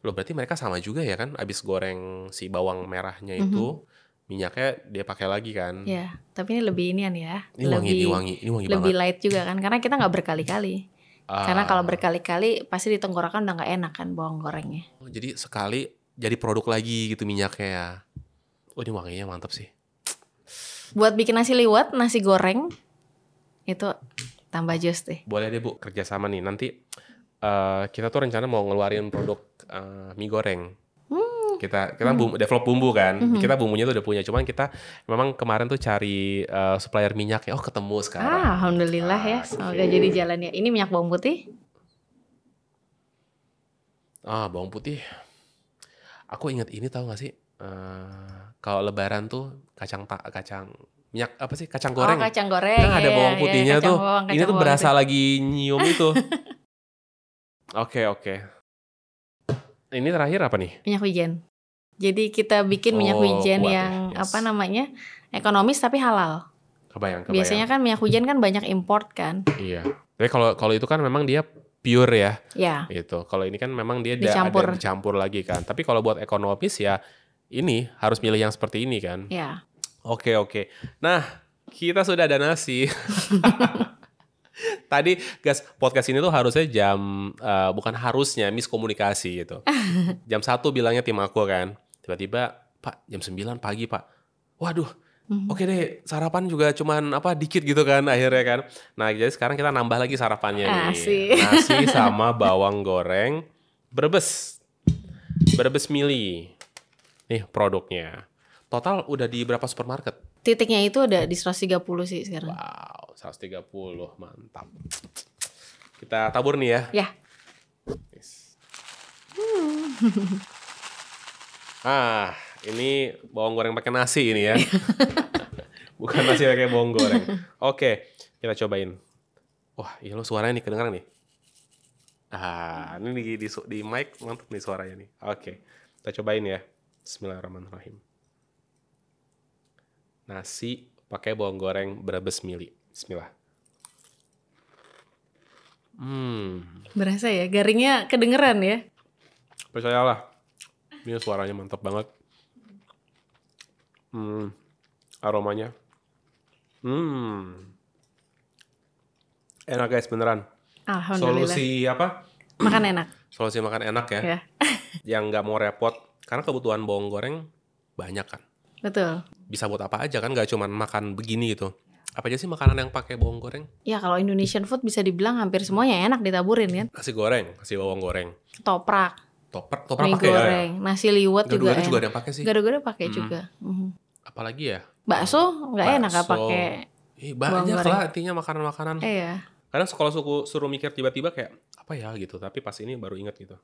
Loh berarti mereka sama juga ya kan? Abis goreng si bawang merahnya itu, minyaknya dia pakai lagi kan? Ya, tapi ini lebih inian ya. Ini wangi lebih banget. light juga kan, karena kita nggak berkali-kali. Karena kalau berkali-kali pasti di tenggorokan udah nggak enak kan bawang gorengnya. Jadi sekali jadi produk lagi gitu minyaknya ya. Oh ini wanginya mantap sih. Buat bikin nasi liwet, nasi goreng itu tambah jos deh. Boleh deh Bu, kerjasama nih. Nanti kita tuh rencana mau ngeluarin produk mie goreng. Kita develop bumbu kan. Kita bumbunya tuh udah punya. Cuman kita memang kemarin tuh cari supplier minyaknya. Oh ketemu sekarang. Alhamdulillah ya. Semoga jadi jalan ya. Ini minyak bawang putih. Bawang putih. Aku inget ini tahu gak sih? Kalau lebaran tuh kacang minyak apa sih? Kacang goreng. Oh kacang goreng. Nah ada bawang putihnya tuh. Ini tuh berasa putih. lagi nyium itu. Oke. Ini terakhir apa nih? Minyak wijen. Jadi kita bikin minyak wijen yang apa namanya ekonomis tapi halal. Kebayang. Biasanya kan minyak wijen kan banyak import kan. Iya. Tapi kalau itu kan memang dia pure ya. Iya. Gitu. Kalau ini kan memang dia dicampur. ada dicampur lagi kan. Tapi kalau buat ekonomis ya ini harus milih yang seperti ini kan. Iya. Oke. Nah kita sudah ada nasi. Tadi guys, podcast ini tuh harusnya bukan harusnya miskomunikasi gitu. Jam 1 bilangnya tim aku kan. Tiba-tiba, Pak, jam 9 pagi, Pak. Waduh. Oke deh, sarapan juga cuman dikit gitu kan akhirnya kan. Nah, jadi sekarang kita nambah lagi sarapannya nih. Nasi sama bawang goreng Brebes mili. Nih produknya. Total udah di berapa supermarket? Titiknya itu ada di 130 sih sekarang. Wow, 130, mantap. Kita tabur nih ya. Ya. Yes. Ini bawang goreng pakai nasi ini ya. Bukan nasi pakai bawang goreng. Oke, kita cobain. Wah, iya lo suaranya nih kedengeran nih. Ini di mic mantap nih suaranya nih. Oke, kita cobain ya. Bismillahirrahmanirrahim. Nasi pakai bawang goreng Brebes mili. Bismillah. Berasa ya, garingnya kedengeran ya. Percayalah. Ini suaranya mantap banget. Aromanya. Enak guys, beneran. Alhamdulillah. Solusi apa? Makan enak. Solusi makan enak ya. Ya. Yang nggak mau repot. Karena kebutuhan bawang goreng banyak kan. Betul. Bisa buat apa aja kan, nggak cuma makan begini gitu. Apa aja sih makanan yang pakai bawang goreng? Ya kalau Indonesian food bisa dibilang hampir semuanya enak ditaburin kan. Nasi goreng, nasi bawang goreng. Toprak Toprak pakai goreng, ya. nasi liwet juga enak. Gado-gado juga ada yang pakai sih. Gado-gado pakai juga. Apalagi ya? Bakso nggak enak nggak pakai. Banyak lah artinya makanan-makanan. Iya. Kadang kalau suruh mikir tiba-tiba kayak apa ya gitu, tapi pas ini baru ingat gitu.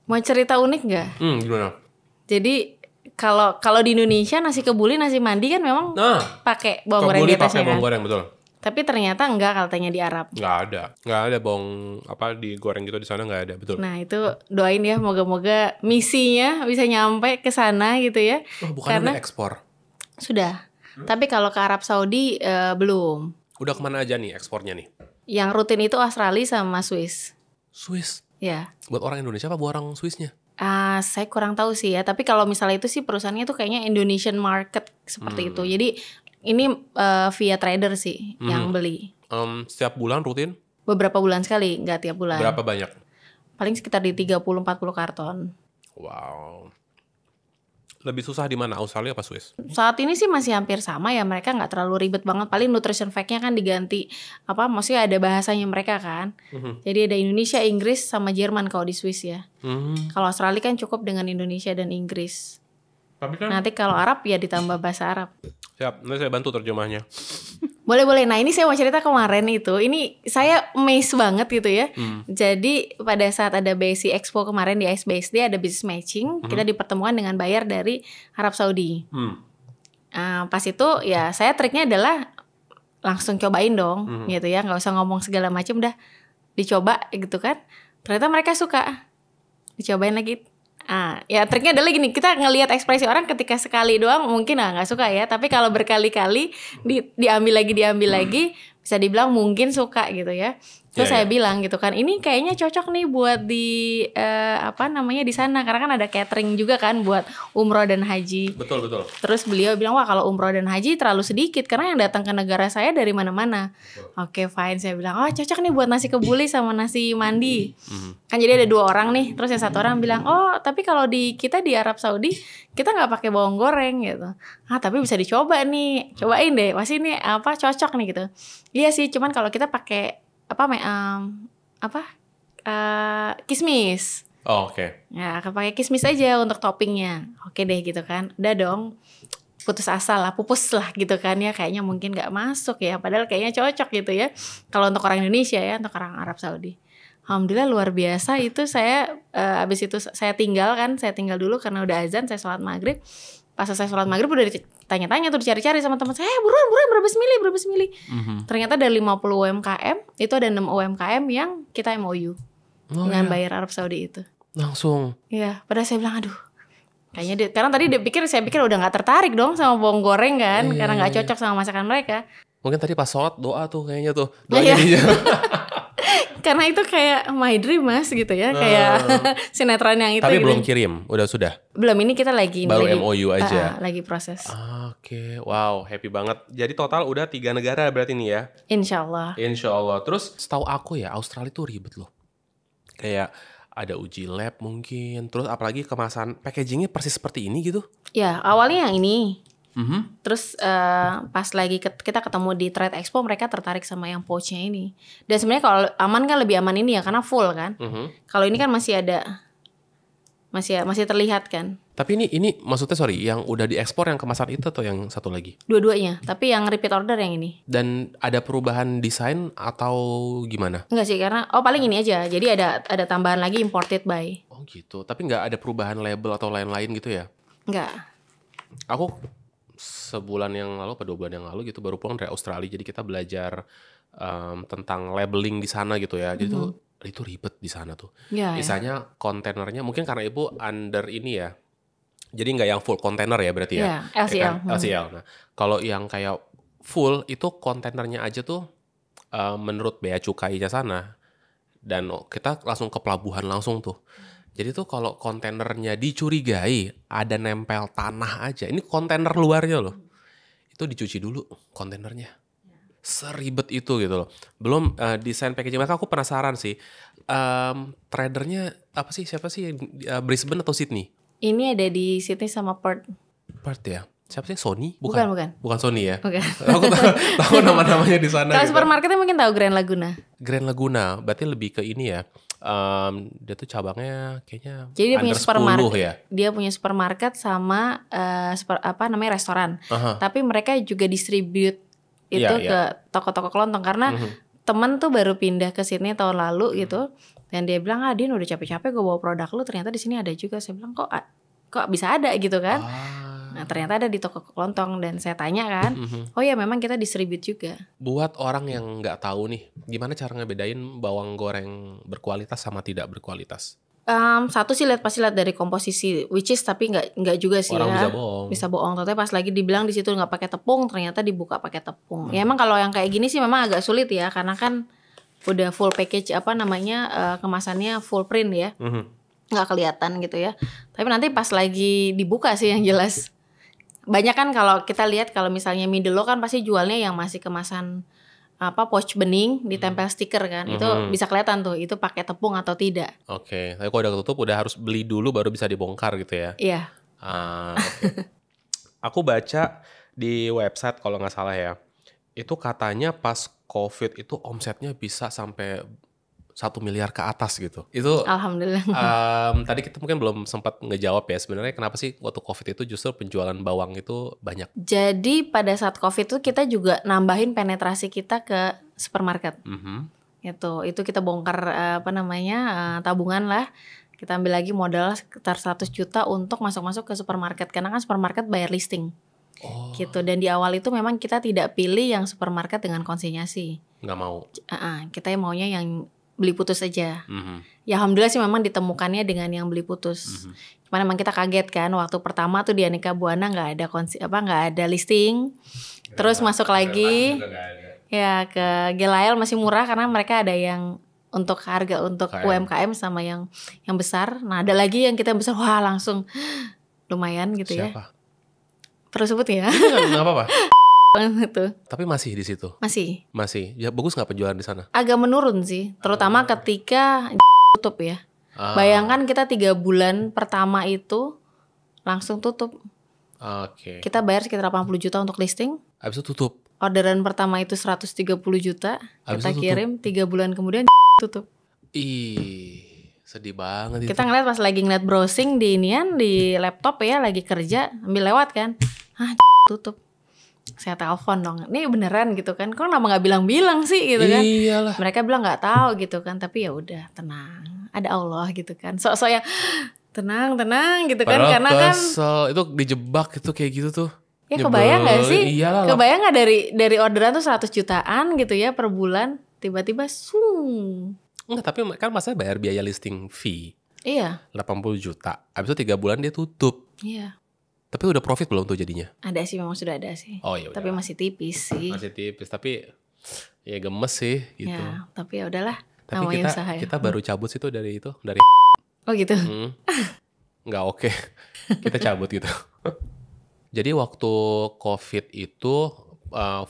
Mau cerita unik nggak? Gimana? Jadi kalau di Indonesia nasi kebuli, nasi mandi kan memang pakai bawang goreng di atasnya kan. Bawang goreng betul. Tapi ternyata enggak katanya di Arab. Nggak ada bawang digoreng gitu di sana nggak ada, betul. Nah itu doain ya, moga-moga misinya bisa nyampe ke sana gitu ya. Bukan ekspor. Sudah. Tapi kalau ke Arab Saudi belum. Udah kemana aja nih ekspornya nih? Yang rutin itu Australia sama Swiss. Swiss? Ya. Buat orang Indonesia apa buat orang Swissnya? Saya kurang tahu sih ya. Tapi kalau misalnya itu sih perusahaannya tuh kayaknya Indonesian market seperti itu. Jadi ini via trader sih yang beli. Setiap bulan rutin? Beberapa bulan sekali, nggak tiap bulan. Berapa banyak? Paling sekitar di 30-40 karton. Wow. Lebih susah di mana, Australia apa Swiss? Saat ini sih masih hampir sama ya, mereka nggak terlalu ribet banget. Paling nutrition fact-nya kan diganti maksudnya ada bahasanya mereka kan. Jadi ada Indonesia, Inggris sama Jerman kalau di Swiss ya. Kalau Australia kan cukup dengan Indonesia dan Inggris. Tapi kan Nanti kalau Arab ya ditambah bahasa Arab. siap, nanti saya bantu terjemahnya. Boleh. Nah ini saya mau cerita kemarin itu. Ini saya amazed banget gitu ya. Jadi pada saat ada BSI Expo kemarin di ISBSD ada business matching. Kita dipertemukan dengan buyer dari Arab Saudi. Pas itu ya saya triknya adalah langsung cobain dong gitu ya. Gak usah ngomong segala macam, udah dicoba gitu kan. Ternyata mereka suka. Dicobain lagi. Ya triknya adalah gini, kita ngelihat ekspresi orang ketika sekali doang mungkin nggak suka ya, tapi kalau berkali-kali diambil lagi bisa dibilang mungkin suka gitu ya. Terus saya bilang gitu kan, ini kayaknya cocok nih buat di di sana karena kan ada catering juga kan buat umroh dan haji. Betul. Terus beliau bilang wah kalau umroh dan haji terlalu sedikit karena yang datang ke negara saya dari mana-mana. Oke fine, saya bilang cocok nih buat nasi kebuli sama nasi mandi. Kan jadi ada 2 orang nih, terus yang 1 orang bilang tapi kalau di kita di Arab Saudi kita nggak pakai bawang goreng gitu. Tapi bisa dicoba nih, cobain deh, pasti ini cocok nih gitu. Iya sih, cuman kalau kita pakai kismis. Oke. Ya, pakai kismis aja untuk toppingnya. Oke deh gitu kan. Udah dong. Putus asa lah, pupus lah gitu kan ya. Kayaknya mungkin gak masuk ya. Padahal kayaknya cocok gitu ya. Kalau untuk orang Indonesia ya, untuk orang Arab Saudi. Alhamdulillah luar biasa itu saya abis itu saya tinggal dulu karena udah azan, saya sholat maghrib. Pas saya sholat maghrib udah ditanya-tanya tuh, dicari-cari sama teman saya, buruan berapa semili. Ternyata dari 50 UMKM itu ada 6 UMKM yang kita MOU dengan buyer Arab Saudi itu. Langsung. Iya, padahal saya bilang aduh. Kayaknya karena tadi saya pikir udah nggak tertarik dong sama bawang goreng kan, karena nggak cocok sama masakan mereka. Mungkin tadi pas sholat doa tuh kayaknya tuh doanya dia. Karena itu kayak my dream mas gitu ya, kayak sinetron yang itu. Tapi gitu. belum kirim, sudah. Belum, ini kita baru MOU aja. Lagi proses. Oke, wow, happy banget. Jadi total udah 3 negara berarti nih ya? Insya Allah. Terus setahu aku ya Australia tuh ribet loh. Kayak ada uji lab mungkin, terus apalagi kemasan packagingnya persis seperti ini gitu? Ya awalnya yang ini. Terus pas lagi kita ketemu di Trade Expo mereka tertarik sama yang pouchnya ini. Dan sebenarnya kalau aman kan lebih aman ini ya karena full kan. Kalau ini kan masih ada, masih terlihat kan. Tapi ini maksudnya yang udah diekspor yang kemasan itu atau yang satu lagi? Dua-duanya, tapi yang repeat order yang ini. Dan ada perubahan desain atau gimana? Enggak sih, karena paling ini aja. Jadi ada tambahan lagi imported by. Oh gitu, tapi nggak ada perubahan label atau lain-lain gitu ya? Enggak. Aku sebulan yang lalu atau 2 bulan yang lalu gitu baru pulang dari Australia, jadi kita belajar tentang labeling di sana gitu ya. Jadi itu ribet di sana tuh. Misalnya kontainernya mungkin karena ibu under ini ya, jadi nggak yang full kontainer ya berarti ya? LCL. LCL. Nah kalau yang kayak full itu kontainernya aja tuh menurut bea cukainya sana, dan kita langsung ke pelabuhan langsung tuh. Jadi tuh kalau kontainernya dicurigai ada nempel tanah aja, ini kontainer luarnya loh, itu dicuci dulu kontainernya. Seribet itu gitu loh. Belum desain packaging mereka, aku penasaran sih. Tradernya siapa sih? Brisbane atau Sydney? Ini ada di Sydney sama Perth. Perth ya? Siapa sih? Sony? Bukan. Bukan Sony ya? Bukan. Aku tahu nama-namanya di sana. Kalau gitu. supermarketnya mungkin tahu Grand Laguna. Grand Laguna, berarti lebih ke ini ya. Dia tuh cabangnya kayaknya jadi dia punya supermarket ya? Dia punya supermarket sama restoran. Tapi mereka juga distribute itu ke toko-toko kelontong karena temen tuh baru pindah ke Sydney tahun lalu gitu, dan dia bilang Din udah capek-capek gue bawa produk lu, ternyata di sini ada juga. Saya bilang kok bisa ada gitu kan. Nah ternyata ada di toko kelontong, dan saya tanya kan, oh ya memang kita distribute juga. Buat orang yang nggak tahu nih, gimana cara ngebedain bawang goreng berkualitas sama tidak berkualitas? Satu sih pasti lihat dari komposisi, which is tapi nggak juga sih Orang ya. bisa bohong. Tapi pas lagi dibilang di situ nggak pakai tepung, ternyata dibuka pakai tepung. Ya emang kalau yang kayak gini sih memang agak sulit ya, karena kan udah full package kemasannya full print ya, nggak kelihatan gitu ya. Tapi nanti pas lagi dibuka sih yang jelas. Banyak kan kalau kita lihat kalau misalnya Midelo kan pasti jualnya yang masih kemasan pouch bening ditempel stiker kan, itu bisa kelihatan tuh itu pakai tepung atau tidak. Oke, tapi kalau udah ketutup udah harus beli dulu baru bisa dibongkar gitu ya? Iya. Okay. Aku baca di website kalau nggak salah ya, itu katanya pas COVID itu omsetnya bisa sampai 1 miliar ke atas gitu. Itu Alhamdulillah. Tadi kita mungkin belum sempat ngejawab ya, sebenarnya kenapa sih waktu COVID itu justru penjualan bawang itu banyak? Jadi pada saat COVID itu kita juga nambahin penetrasi kita ke supermarket. Itu kita bongkar tabungan lah. Kita ambil lagi modal sekitar 100 juta untuk masuk ke supermarket, karena kan supermarket bayar listing. Gitu. Dan di awal itu memang kita tidak pilih yang supermarket dengan konsinyasi. Nggak mau? Kita maunya yang beli putus aja. Ya alhamdulillah sih memang ditemukannya dengan yang beli putus. Cuman memang kita kaget kan waktu pertama tuh di Aneka Buana nggak ada listing. Terus masuk lagi ya ke Gelael masih murah karena mereka ada yang untuk harga untuk UMKM sama yang besar. Nah ada lagi yang kita besar, wah langsung lumayan gitu. Siapa? Ya. Terus sebut ya? Nggak apa-apa. Itu. Tapi masih di situ. Masih. Ya bagus nggak penjualan di sana? Agak menurun sih, terutama ketika tutup ya. Bayangkan kita 3 bulan pertama itu langsung tutup. Kita bayar sekitar 80 juta untuk listing. Habis itu tutup. Orderan pertama itu 130 juta. Kita kirim 3 bulan kemudian tutup. Ih, sedih banget itu. Kita ngeliat pas lagi ngeliat browsing di laptop ya, lagi kerja, ambil lewat kan. Tutup. Saya telepon dong, ini beneran gitu kan, kok kenapa nggak bilang-bilang sih gitu kan? Iyalah. Mereka bilang nggak tahu gitu kan, tapi ya udah tenang, ada Allah gitu kan, sok-sok yang tenang gitu kan, karena kesel. Kan itu dijebak itu kayak gitu tuh. Ya kebayang nggak sih? Iyalah. Kebayang nggak dari orderan tuh 100 jutaan gitu ya per bulan, tiba-tiba Enggak, tapi kan masa bayar biaya listing fee. Iya. 80 juta, habis itu 3 bulan dia tutup. Iya. Tapi udah profit belum tuh jadinya? Ada sih, memang sudah ada sih. Oh iya. Tapi masih tipis sih. Masih tipis, tapi ya gemes sih gitu. Ya, tapi ya udahlah. Tapi kita baru cabut situ dari. Oh gitu. Nggak oke. Kita cabut gitu. Jadi waktu COVID itu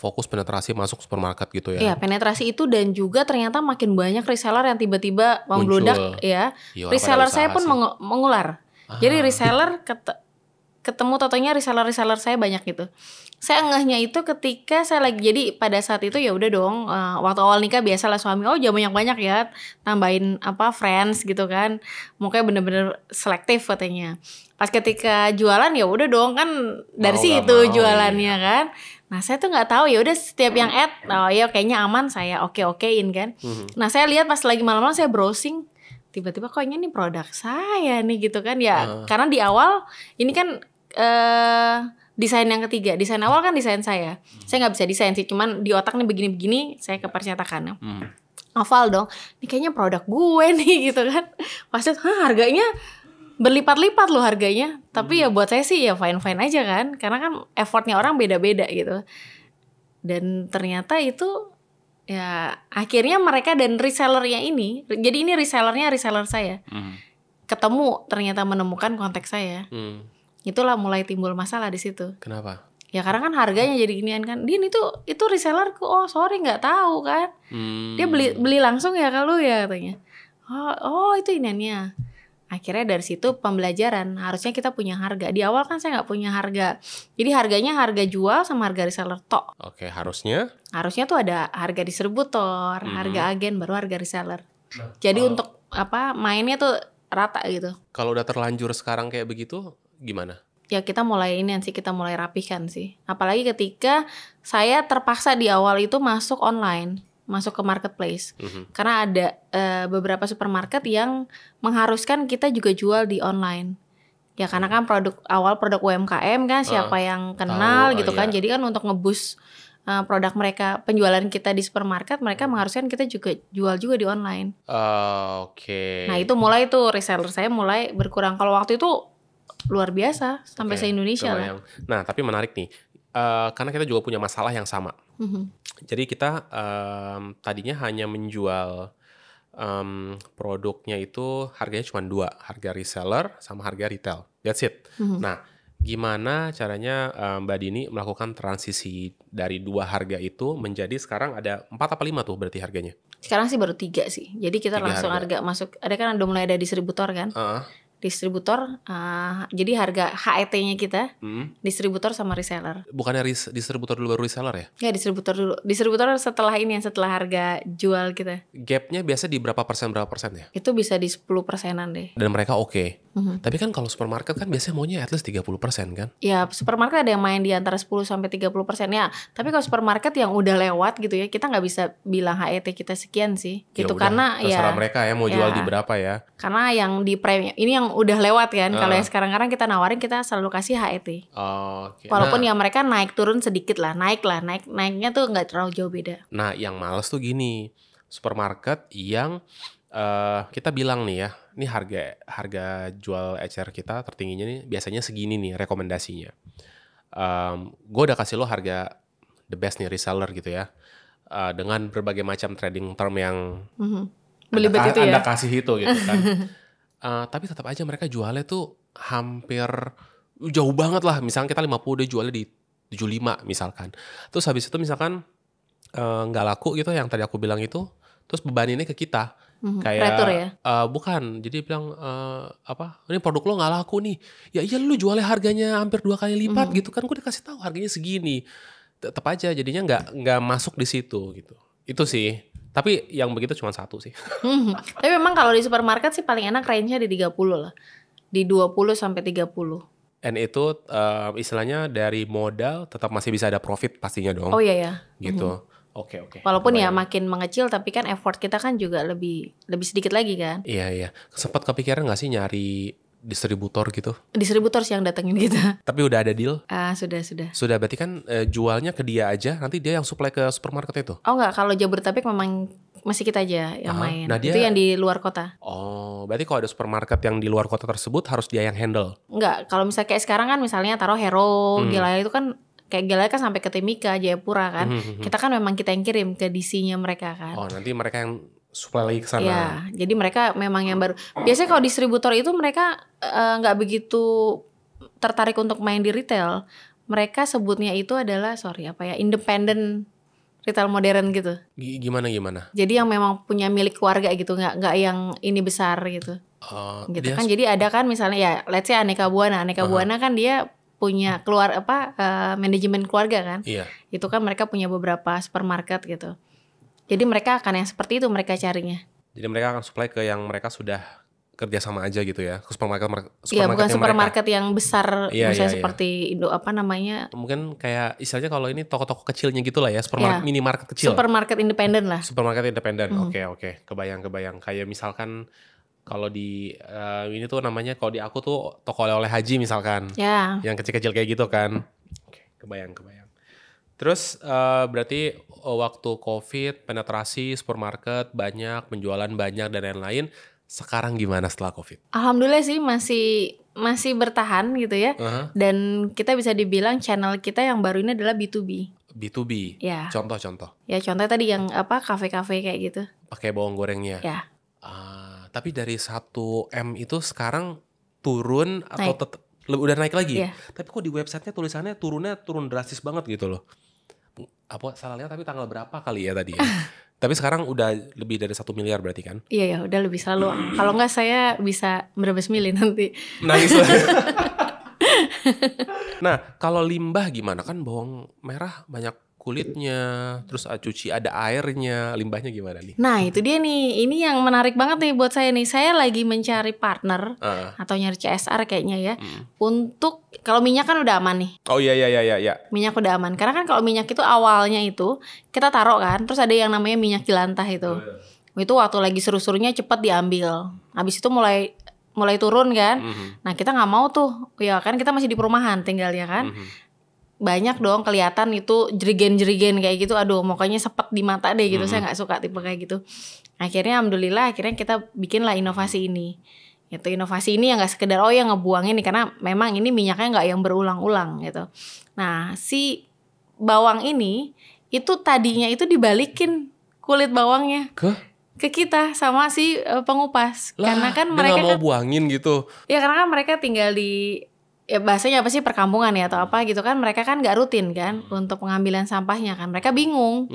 fokus penetrasi masuk supermarket gitu ya? Iya, penetrasi itu dan juga ternyata makin banyak reseller yang tiba-tiba membludak ya. Reseller saya pun mengular. Jadi reseller ketemu totonya reseller saya banyak gitu. Saya ngehnya itu ketika saya lagi, jadi pada saat itu ya udah dong, waktu awal nikah biasalah suami jangan banyak ya, tambahin friends gitu kan, mukanya bener-bener selektif katanya. Pas ketika jualan ya udah dong kan dari situ jualannya kan. Nah saya tuh nggak tahu, ya udah setiap yang add, ya kayaknya aman, saya okein kan. Nah saya lihat pas lagi malam-malam saya browsing, tiba-tiba kok ini produk saya nih gitu kan ya. Karena di awal ini kan desain yang ketiga, desain awal kan desain saya nggak bisa desain sih, cuman di otak nih begini-begini saya ke percetakan. Hafal dong, ini kayaknya produk gue nih gitu kan. Pasti harganya berlipat-lipat loh harganya, tapi ya buat saya sih ya fine-fine aja kan, karena kan effortnya orang beda-beda gitu. Dan ternyata itu ya akhirnya mereka dan resellernya ini, jadi ini reseller saya ketemu, ternyata menemukan kontak saya. Itulah mulai timbul masalah di situ. Kenapa? Ya karena kan harganya jadi ginian kan. Din itu resellerku. Oh sorry nggak tahu kan. Dia beli langsung ya kalau ya katanya. Oh itu iniannya. Akhirnya dari situ pembelajaran. Harusnya kita punya harga. Di awal kan saya nggak punya harga. Jadi harganya harga jual sama harga reseller tok. Oke, harusnya tuh ada harga distributor, harga agen, baru harga reseller. Jadi untuk mainnya tuh rata gitu. Kalau udah terlanjur sekarang kayak begitu, gimana? Ya kita mulai kita mulai rapihkan sih. Apalagi ketika saya terpaksa di awal itu masuk online, masuk ke marketplace. Karena ada beberapa supermarket yang mengharuskan kita juga jual di online. Ya karena kan produk UMKM kan siapa yang kenal gitu kan. Iya. Jadi kan untuk nge-boost produk mereka, penjualan kita di supermarket, mereka mengharuskan kita juga jual juga di online. Oke. Nah itu mulai tuh reseller saya mulai berkurang. Kalau waktu itu luar biasa sampai se-Indonesia lah. Nah tapi menarik nih, karena kita juga punya masalah yang sama. Jadi kita tadinya hanya menjual produknya itu harganya cuma 2, harga reseller sama harga retail. That's it. Nah, gimana caranya Mbak Dini melakukan transisi dari 2 harga itu menjadi sekarang ada 4 apa 5 tuh berarti harganya? Sekarang sih baru 3 sih. Jadi kita 3 langsung harga masuk. Ada kan udah mulai ada distributor kan? Distributor, jadi harga HET-nya kita, distributor sama reseller. Bukannya distributor dulu baru reseller ya? Ya distributor dulu. Distributor setelah ini yang setelah harga jual kita. Gapnya biasa di berapa persen ya? Itu bisa di 10%-an deh. Dan mereka oke. Tapi kan kalau supermarket kan biasanya maunya at least 30% kan? Ya supermarket ada yang main di antara 10-30% ya. Tapi kalau supermarket yang udah lewat gitu ya, kita nggak bisa bilang HET kita sekian sih. Gitu udah, karena terserah mereka ya mau jual di berapa ya. Karena yang di premium, ini yang udah lewat kan. Kalau yang sekarang kita nawarin, kita selalu kasih HET. Okay. Walaupun ya mereka naik turun sedikit lah, naiknya tuh nggak terlalu jauh beda. Nah yang males tuh gini, supermarket yang kita bilang nih ya, ini harga jual HR kita tertingginya nih biasanya segini nih rekomendasinya. Gue udah kasih lo harga the best nih reseller gitu ya, dengan berbagai macam trading term yang belibet itu ya. Anda kasih itu gitu kan. Tapi tetap aja mereka jualnya tuh hampir jauh banget lah. Misalnya kita 50 dia jualnya di 75 misalkan. Terus habis itu misalkan nggak laku gitu yang tadi aku bilang itu, terus beban ini ke kita. Kayak Retur ya? Bukan, jadi bilang ini produk lo nggak laku nih. Ya iya lu jualnya harganya hampir 2 kali lipat gitu kan, gue dikasih tahu harganya segini. Tetap aja jadinya nggak masuk di situ gitu. Itu sih. Tapi yang begitu cuma 1 sih. Tapi memang kalau di supermarket sih paling enak range-nya di 30 lah. Di 20 sampai 30. And itu istilahnya dari modal tetap masih bisa ada profit pastinya dong. Oh iya ya. Gitu. Oke. Walaupun ya makin mengecil tapi kan effort kita kan juga lebih sedikit lagi kan. Iya. Sempat kepikiran gak sih nyari distributor gitu? Distributor sih yang datengin kita. Tapi udah ada deal? Sudah. Sudah, berarti kan jualnya ke dia aja, nanti dia yang supply ke supermarket itu? Oh enggak, kalau Jabodetabek memang masih kita aja yang main. Nah itu yang di luar kota. Oh, berarti kalau ada supermarket yang di luar kota tersebut harus dia yang handle? Enggak, kalau misalnya kayak sekarang kan misalnya taruh Hero, Gilaya itu kan kayak Gilaya kan sampai ke Timika, Jayapura kan. Kita kan memang kita yang kirim ke DC-nya mereka kan. Oh, nanti mereka yang supply lagi ke sana. Ya, jadi mereka memang yang baru. Biasanya kalau distributor itu mereka nggak begitu tertarik untuk main di retail. Mereka sebutnya itu adalah independent retail modern gitu. Gimana? Jadi yang memang punya milik keluarga gitu, nggak yang ini besar gitu. Gitu kan. Jadi ada kan misalnya ya, let's say Aneka Buana kan dia punya manajemen keluarga kan. Iya. Itu kan mereka punya beberapa supermarket gitu. Jadi mereka akan yang seperti itu mereka carinya. Jadi mereka akan supply ke yang mereka sudah kerja sama aja gitu ya, ke supermarket Iya, bukan supermarket yang besar, misalnya seperti Indo mungkin kayak istilahnya kalau ini toko-toko kecilnya gitu lah ya, supermarket minimarket kecil. Supermarket independen lah. Supermarket independen. Oke. Kebayang. Kayak misalkan kalau di ini tuh namanya, kalau di aku tuh toko oleh-oleh haji misalkan. Ya. Yang kecil-kecil kayak gitu kan. Oke, kebayang. Terus berarti waktu COVID penetrasi supermarket banyak, penjualan banyak dan lain-lain. Sekarang gimana setelah COVID? Alhamdulillah sih masih bertahan gitu ya. Dan kita bisa dibilang channel kita yang baru ini adalah B2B. B2B. Ya. Contoh. Ya contohnya tadi yang kafe-kafe kayak gitu. Pakai bawang gorengnya. Ya. Tapi dari 1M itu sekarang turun atau tetap udah naik lagi? Yeah. Tapi kok di websitenya tulisannya turun drastis banget gitu loh. Apa salah lihat, tapi tanggal berapa kali ya tadi ya? Tapi sekarang udah lebih dari 1 miliar berarti kan? Iya ya, udah lebih selalu. Kalau enggak saya bisa berabas mili nanti. Nangis lah. Nah, kalau limbah gimana? Kan bawang merah banyak kulitnya, terus cuci ada airnya, limbahnya gimana nih? Nah itu dia nih, ini yang menarik banget nih buat saya nih. Saya lagi mencari partner atau nyari CSR kayaknya ya, untuk kalau minyak kan udah aman nih. Oh iya. Minyak udah aman, karena kan kalau minyak itu awalnya itu kita taruh kan, terus ada yang namanya minyak jelantah itu. Itu waktu lagi seru-serunya cepat diambil, habis itu mulai turun kan. Nah kita nggak mau tuh, ya kan kita masih di perumahan tinggal ya kan. banyak dong kelihatan itu jerigen-jerigen kayak gitu. Aduh, mukanya sepet di mata deh gitu. Saya nggak suka tipe kayak gitu. Akhirnya alhamdulillah kita bikinlah inovasi ini. Itu inovasi ini yang nggak sekedar yang ngebuang ini, karena memang ini minyaknya nggak yang berulang-ulang gitu. Nah, si bawang ini itu tadinya itu dibalikin kulit bawangnya ke kita sama si pengupas. Lah, karena kan dia mereka nggak mau buangin gitu. Ya karena kan mereka tinggal di bahasanya apa sih, perkampungan ya atau apa gitu kan. Mereka kan gak rutin kan untuk pengambilan sampahnya kan. Mereka bingung.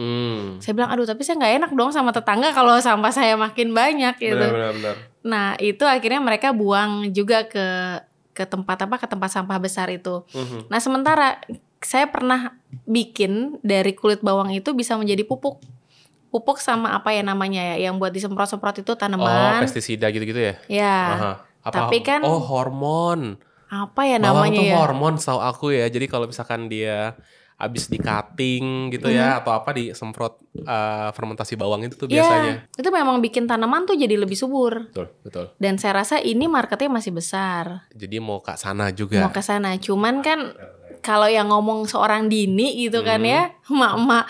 Saya bilang aduh, tapi saya gak enak dong sama tetangga kalau sampah saya makin banyak gitu. Benar. Nah itu akhirnya mereka buang juga ke tempat ke tempat sampah besar itu. Nah sementara saya pernah bikin dari kulit bawang itu bisa menjadi pupuk sama apa ya namanya ya, yang buat disemprot-semprot itu tanaman. Pestisida gitu-gitu ya? Ya. Tapi kan hormon. Apa ya bawang namanya tuh ya? Hormon setahu aku ya. Jadi kalau misalkan dia habis di cutting gitu ya, atau apa disemprot fermentasi bawang itu tuh biasanya. Itu memang bikin tanaman tuh jadi lebih subur. Betul. Dan saya rasa ini marketnya masih besar. Jadi mau ke sana juga. Mau ke sana. Cuman kan kalau yang ngomong seorang Dini gitu kan ya, emak-emak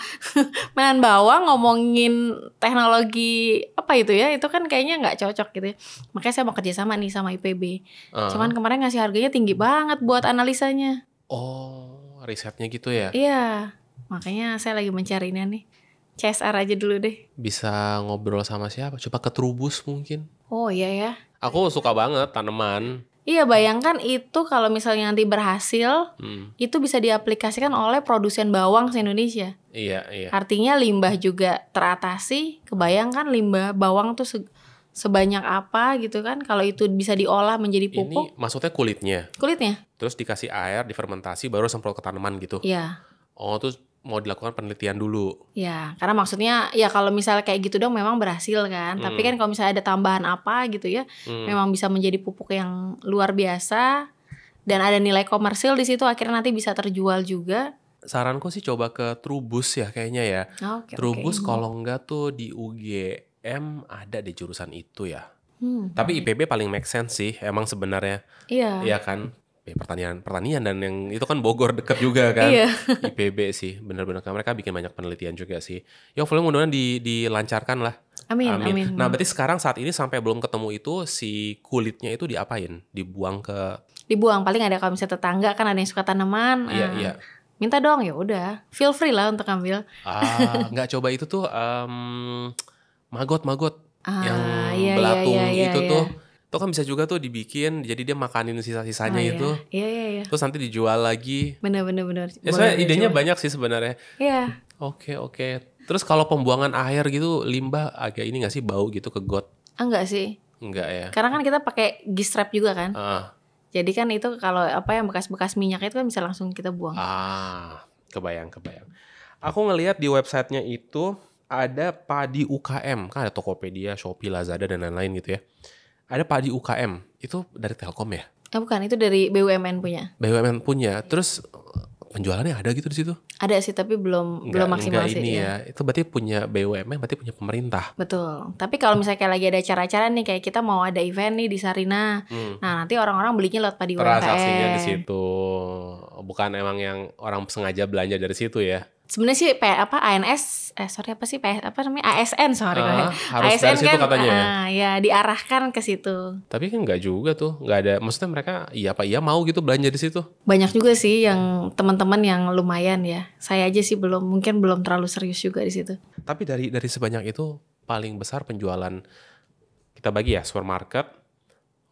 main bawang ngomongin teknologi apa itu ya, itu kan kayaknya nggak cocok gitu ya. Makanya saya mau kerja sama nih sama IPB. Cuman kemarin ngasih harganya tinggi banget buat analisanya. Oh, risetnya gitu ya? Iya, makanya saya lagi mencarinya nih. CSR aja dulu deh. Bisa ngobrol sama siapa? Coba ke Trubus mungkin. Oh iya ya. Aku suka banget tanaman. Iya, bayangkan itu kalau misalnya nanti berhasil, itu bisa diaplikasikan oleh produsen bawang se-Indonesia. Iya. Artinya limbah juga teratasi. Kebayangkan limbah bawang tuh sebanyak apa gitu kan. Kalau itu bisa diolah menjadi pupuk. Ini maksudnya kulitnya? Kulitnya. Terus dikasih air, difermentasi, baru semprot ke tanaman gitu? Iya. Oh, terus mau dilakukan penelitian dulu? Ya, karena maksudnya ya kalau misalnya kayak gitu dong memang berhasil kan. Tapi kan kalau misalnya ada tambahan apa gitu ya, memang bisa menjadi pupuk yang luar biasa. Dan ada nilai komersil di situ, akhirnya nanti bisa terjual juga. Saranku sih coba ke Trubus ya kayaknya ya. Trubus kalau enggak tuh di UGM ada di jurusan itu ya. Tapi IPB paling make sense sih emang sebenarnya. Iya. Iya kan? Pertanian dan yang itu kan Bogor deket juga kan. Iya. IPB sih benar-benar mereka bikin banyak penelitian juga sih. Ya hopefully mudah-mudahan dilancarkan lah. Amin. Nah berarti sekarang saat ini sampai belum ketemu itu si kulitnya itu diapain? Dibuang paling ada kalau misalnya tetangga kan ada yang suka tanaman. Iya. Minta dong, ya udah. Feel free lah untuk ambil. Nggak coba itu tuh maggot yang iya, belatung iya, itu iya. tuh. Itu kan bisa juga tuh dibikin, jadi dia makanin sisa-sisanya itu. Iya. Terus nanti dijual lagi. Bener. Ya sebenarnya idenya banyak sih sebenarnya. Iya. Oke. Terus kalau pembuangan air gitu, limbah agak ini nggak sih bau gitu ke got? Enggak sih. Enggak ya. Karena kan kita pakai Gistrap juga kan. Jadi kan itu kalau yang bekas-bekas minyak itu kan bisa langsung kita buang. Kebayang. Aku ngelihat di websitenya itu ada padi UKM, kan ada Tokopedia, Shopee, Lazada dan lain-lain gitu ya. Ada padi UKM, itu dari Telkom ya? Bukan, itu dari BUMN punya. BUMN punya, terus penjualannya ada gitu di situ? Ada sih, tapi belum maksimal sih. Ini ya. Itu berarti punya BUMN, berarti punya pemerintah. Betul. Tapi kalau misalnya kayak lagi ada acara-acara nih, kayak kita mau ada event nih di Sarina, nah nanti orang-orang belinya lewat padi UMKM. Transaksinya di situ, bukan emang yang orang sengaja belanja dari situ ya? Sebenarnya sih ANS ASN harus ASN dari situ kan, katanya ya diarahkan ke situ. Tapi kan nggak juga tuh, nggak ada. Maksudnya mereka mau gitu belanja di situ. Banyak juga sih yang teman-teman yang lumayan ya. Saya aja sih mungkin belum terlalu serius juga di situ. Tapi dari sebanyak itu paling besar penjualan kita bagi ya supermarket,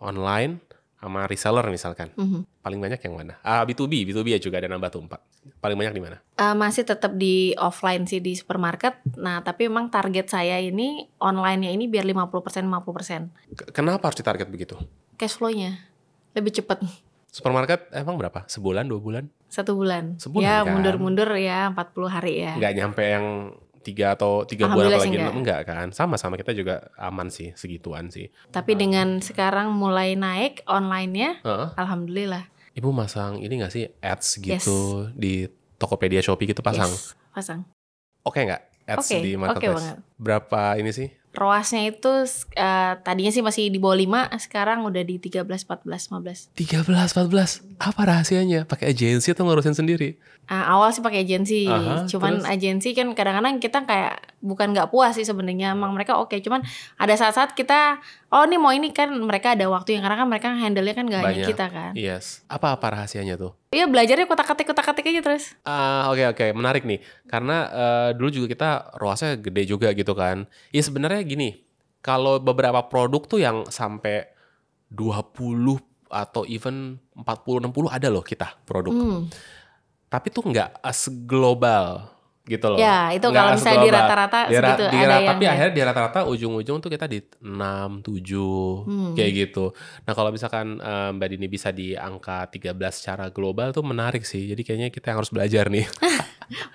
online, sama reseller misalkan. Paling banyak yang mana? B2B ya juga ada nambah tuh 4. Paling banyak di mana? Masih tetap di offline sih, di supermarket. Nah, tapi memang target saya ini online-nya ini biar 50%. Kenapa harus ditarget begitu? Cash flow-nya lebih cepat. Supermarket emang berapa? Sebulan, 2 bulan? 1 bulan. Sebulan ya, kan? mundur-mundur ya 40 hari ya. Nggak nyampe yang 3 atau 3 bulan apalagi 6, enggak kan? Sama kita juga aman sih, segituan sih. Tapi dengan sekarang mulai naik online-nya, alhamdulillah. Ibu masang ini nggak sih ads gitu di Tokopedia, Shopee gitu pasang? Yes, pasang. Oke nggak ads di marketplace? Oke banget. Berapa ini sih ROAS-nya itu tadinya sih masih di bawah 5, sekarang udah di 13, 14, 15. 13, 14. Apa rahasianya? Pakai agensi atau ngurusin sendiri? Awal sih pakai agensi, cuman terus? agensi kan kadang-kadang kita kayak bukan nggak puas sih sebenarnya, emang mereka oke, cuman ada saat-saat kita nih mau ini kan mereka ada waktu yang karena kan mereka handle-nya kan nggak hanya kita kan. Yes. Apa rahasianya tuh? Iya belajarnya kotak-katik aja terus. Oke, menarik nih. Karena dulu juga kita ROAS-nya gede juga gitu kan. Ya sebenarnya gini, kalau beberapa produk tuh yang sampai 20 atau even 40-60 ada loh kita produk. Tapi tuh nggak global gitu loh. Ya itu Nggak kalau misalnya di rata-rata segitu ada yang tapi akhirnya di rata-rata ujung-ujung tuh kita di 6, 7 kayak gitu. Nah kalau misalkan Mbak Dini bisa di angka 13 secara global tuh menarik sih. Jadi kayaknya kita harus belajar nih.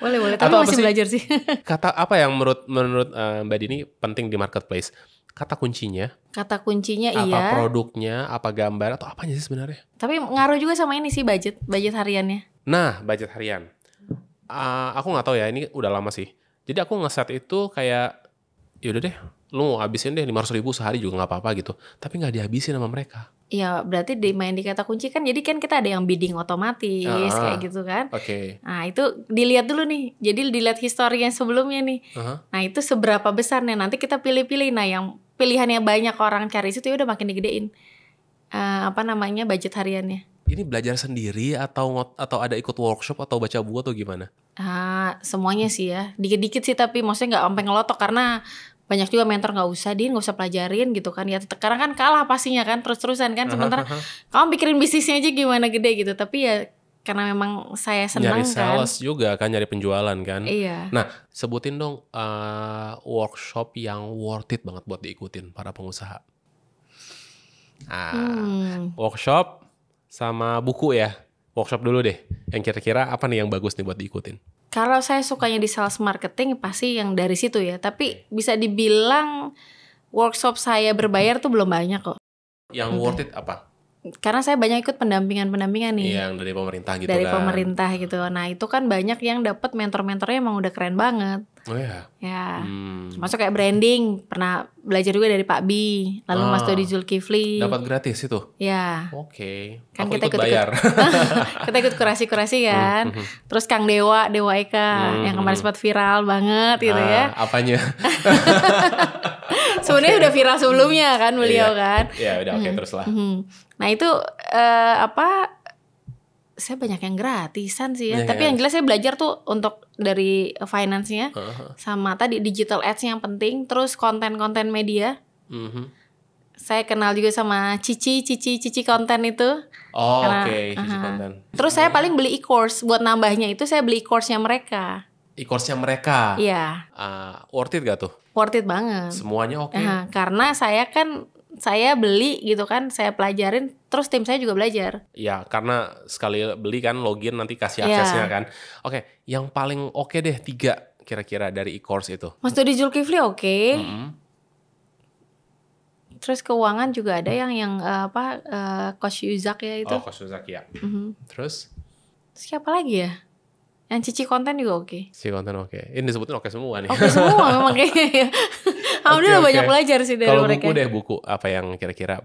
Boleh, tapi Atau apa masih sih? belajar sih. Kata apa yang menurut Mbak Dini penting di marketplace? Kata kuncinya, Kata kuncinya apa iya. produknya, apa gambar, atau apanya sih sebenarnya? Tapi ngaruh juga sama ini sih budget hariannya. Nah, budget harian. Aku nggak tahu ya, ini udah lama sih. Jadi aku ngeset itu kayak, yaudah deh, lu habisin deh 500.000 sehari juga nggak apa-apa gitu. Tapi nggak dihabisin sama mereka. Iya, berarti main di kata kunci kan, jadi kan kita ada yang bidding otomatis kayak gitu kan. Oke. Nah itu dilihat dulu nih, jadi dilihat historinya sebelumnya nih. Nah itu seberapa besar nih, nanti kita pilih-pilih. Nah yang pilihannya banyak orang cari situ ya udah makin digedein. Budget hariannya. Ini belajar sendiri atau ada ikut workshop atau baca buku atau gimana? Semuanya sih ya, dikit-dikit sih, tapi maksudnya nggak sampai ngelotok karena banyak juga mentor nggak usah pelajarin gitu kan ya, karena kan kalah pastinya kan terus-terusan kan, sementara kamu pikirin bisnisnya aja gimana gede gitu, tapi ya karena memang saya senang nyari kan. sales juga kan, nyari penjualan kan. Iya. Nah sebutin dong workshop yang worth it banget buat diikutin para pengusaha. Workshop sama buku ya. Workshop dulu deh. Yang kira-kira apa nih yang bagus nih buat diikutin? Kalau saya sukanya di sales marketing pasti yang dari situ ya. Tapi bisa dibilang workshop saya berbayar tuh belum banyak kok. Yang worth it apa? Karena saya banyak ikut pendampingan nih. Yang dari pemerintah gitu dari kan. Dari pemerintah gitu. Nah itu kan banyak yang dapat mentor-mentornya emang udah keren banget. Oh ya? Ya. Termasuk kayak branding. Pernah belajar juga dari Pak Bi. Lalu Mas Dodi Zulkifli. Dapat gratis itu? Ya. Oke. Kan aku kita ikut bayar. Kita ikut kurasi-kurasi kan. Terus Kang Dewa Eka. Yang kemarin sempat viral banget gitu ya. Apanya? Sebenarnya udah viral sebelumnya kan beliau kan. Ya udah oke, terus lah. Nah itu saya banyak yang gratisan sih ya. Tapi yang jelas saya belajar tuh untuk dari finance-nya, sama tadi digital ads-nya yang penting, terus konten-konten media. Saya kenal juga sama Cici konten itu. Oke, Cici konten. Terus saya paling beli e-course buat nambahnya itu, saya beli e-course-nya mereka. E-course-nya mereka? Iya. Worth it gak tuh? Worth it banget. Semuanya oke? Karena saya beli gitu kan, saya pelajarin, terus tim saya juga belajar. Ya, karena sekali beli kan login nanti kasih aksesnya kan. Oke, yang paling oke deh 3 kira-kira dari e-course itu. Mas Dodi Zulkifli oke. Terus keuangan juga ada yang Coach Yuzak ya itu. Coach Yuzak ya. Terus? Siapa lagi ya? Yang Cici konten juga oke. Cici konten oke. Ini disebutin oke semua nih. Oke semua memang kayaknya. Alhamdulillah banyak belajar sih dari mereka. Kalau buku apa yang kira-kira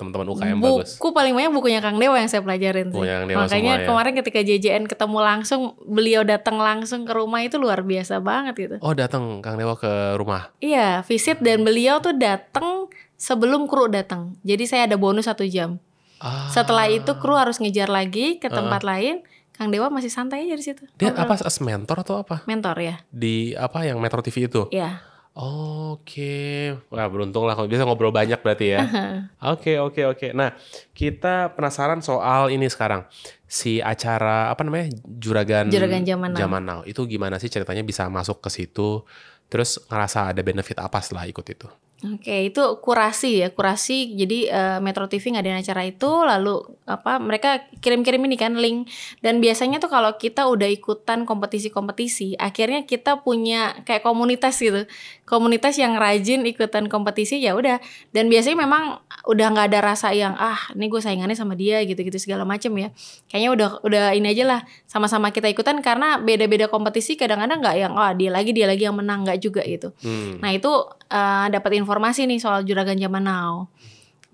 teman-teman UKM bagus? Buku paling banyak bukunya Kang Dewa yang saya pelajarin sih. Makanya kemarin ketika JJN ketemu langsung, beliau datang langsung ke rumah itu luar biasa banget gitu. Oh datang Kang Dewa ke rumah? Iya, visit, dan beliau tuh datang sebelum kru datang. Jadi saya ada bonus 1 jam. Setelah itu kru harus ngejar lagi ke tempat lain. Kang Dewa masih santai aja di situ. Dia as mentor atau apa? Mentor ya. Di yang Metro TV itu? Iya. Oke. Wah beruntung lah kalau bisa ngobrol banyak berarti ya. Oke. Nah kita penasaran soal ini sekarang. Si acara Juragan Zaman Now. Itu gimana sih ceritanya bisa masuk ke situ? Terus ngerasa ada benefit apa setelah ikut itu? Oke, itu kurasi ya, kurasi. Jadi Metro TV ngadain acara itu, lalu mereka kirim-kirim ini kan link. Dan biasanya tuh kalau kita udah ikutan kompetisi-kompetisi, akhirnya kita punya kayak komunitas gitu, komunitas yang rajin ikutan kompetisi ya udah. Dan biasanya memang udah nggak ada rasa yang ini gue saingannya sama dia gitu-gitu segala macem ya. Kayaknya udah ini aja lah, sama-sama kita ikutan karena beda-beda kompetisi kadang-kadang nggak yang dia lagi yang menang, nggak juga gitu. Nah itu dapat informasi nih soal Juragan Zaman Now.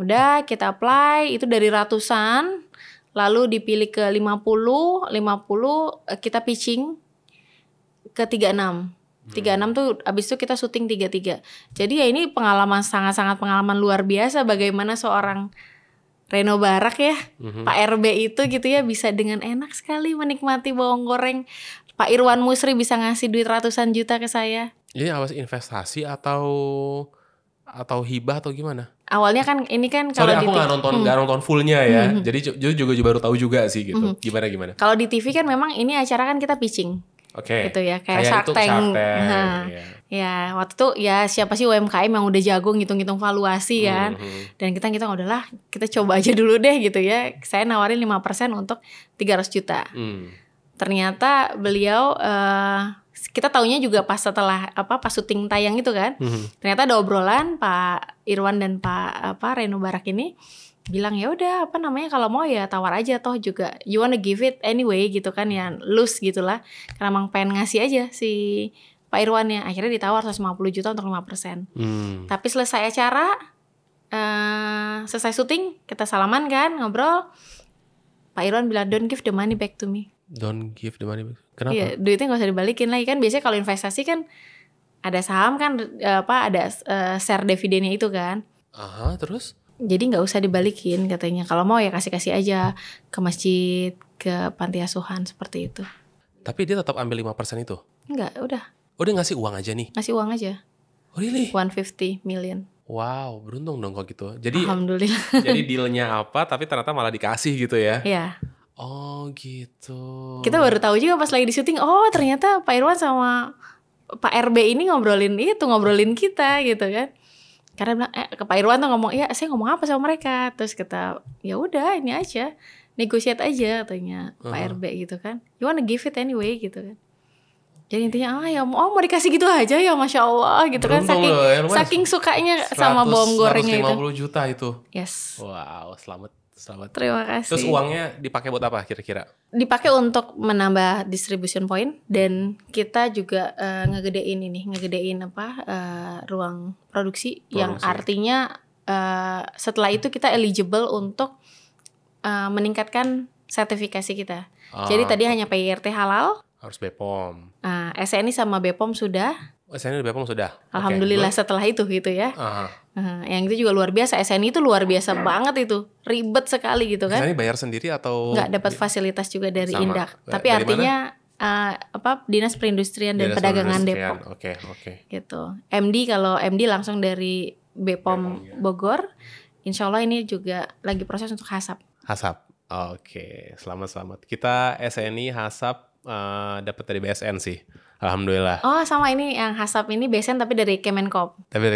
Udah kita apply, itu dari ratusan, lalu dipilih ke 50 kita pitching ke 36. 36 tuh abis itu kita syuting 33. Jadi ya ini pengalaman sangat-sangat pengalaman luar biasa bagaimana seorang Reno Barak ya, Pak RB itu gitu ya bisa dengan enak sekali menikmati bawang goreng. Pak Irwan Musri bisa ngasih duit ratusan juta ke saya. Ini apa sih, investasi atau hibah atau gimana? Awalnya kan ini kan kalau aku nggak nonton fullnya ya, jadi juga baru tahu juga sih gitu. Gimana? Kalau di TV kan memang ini acara kan kita pitching, gitu ya kayak Shark Tank. Ya waktu itu ya siapa sih UMKM yang udah jago ngitung-ngitung valuasi kan, dan kita udahlah kita coba aja dulu deh gitu ya. Saya nawarin 5% untuk 300 juta. Ternyata beliau kita taunya juga pas setelah pas syuting tayang itu kan. Ternyata ada obrolan Pak Irwan dan Pak Reno Barak ini bilang ya udah kalau mau ya tawar aja, toh juga you wanna give it anyway gitu kan ya, loose gitulah. Karena emang pengen ngasih aja si Pak Irwan ya. Akhirnya ditawar 150 juta untuk 5%. Tapi selesai acara, selesai syuting, kita salaman kan, ngobrol. Pak Irwan bilang don't give the money back to me. Don't give the money back. Kenapa? Iya, duitnya gak usah dibalikin lagi kan. Biasanya kalau investasi kan ada saham kan, ada share dividennya itu kan. Terus? Jadi gak usah dibalikin katanya. Kalau mau ya kasih-kasih aja ke masjid, ke panti asuhan seperti itu. Tapi dia tetap ambil 5% itu? Enggak, udah. Oh dia ngasih uang aja nih? Ngasih uang aja. Oh really? 150 million. Wow, beruntung dong kalau gitu. Jadi alhamdulillah. Jadi dealnya apa tapi ternyata malah dikasih gitu ya? Iya. Oh gitu. Kita baru tahu juga pas lagi di syuting, ternyata Pak Irwan sama Pak RB ini ngobrolin kita gitu kan. Karena bilang ke Pak Irwan tuh ngomong, ya saya ngomong apa sama mereka. Terus kita, ya udah ini aja, negotiate aja katanya Pak RB gitu kan. You wanna give it anyway gitu kan. Jadi intinya mau dikasih gitu aja ya, Masya Allah gitu. Beruntung kan saking sukanya 100, sama bawang gorengnya 150 juta itu. Yes. Wow, selamat. Terima kasih. Terus uangnya dipakai buat apa kira-kira? Dipakai untuk menambah distribution point, dan kita juga ngegedein ruang produksi. Yang artinya setelah itu kita eligible untuk meningkatkan sertifikasi kita. Jadi tadi hanya PIRT halal. Harus BPOM. SNI sama BPOM sudah. SNI dan BPOM sudah. Alhamdulillah setelah itu gitu ya. Yang itu juga luar biasa. SNI itu luar biasa banget itu, ribet sekali gitu kan. SNI bayar sendiri atau? Nggak, dapat fasilitas juga dari Indak. Tapi dari artinya Dinas Perindustrian dan Perdagangan Depok. Oke. Gitu. kalau MD langsung dari BPOM Bogor. Insya Allah ini juga lagi proses untuk HASAP. Oke, selamat. Kita SNI HASAP dapat dari BSN sih. Alhamdulillah. Oh, sama ini yang HASAP ini BSN tapi dari Kemenkop. Tapi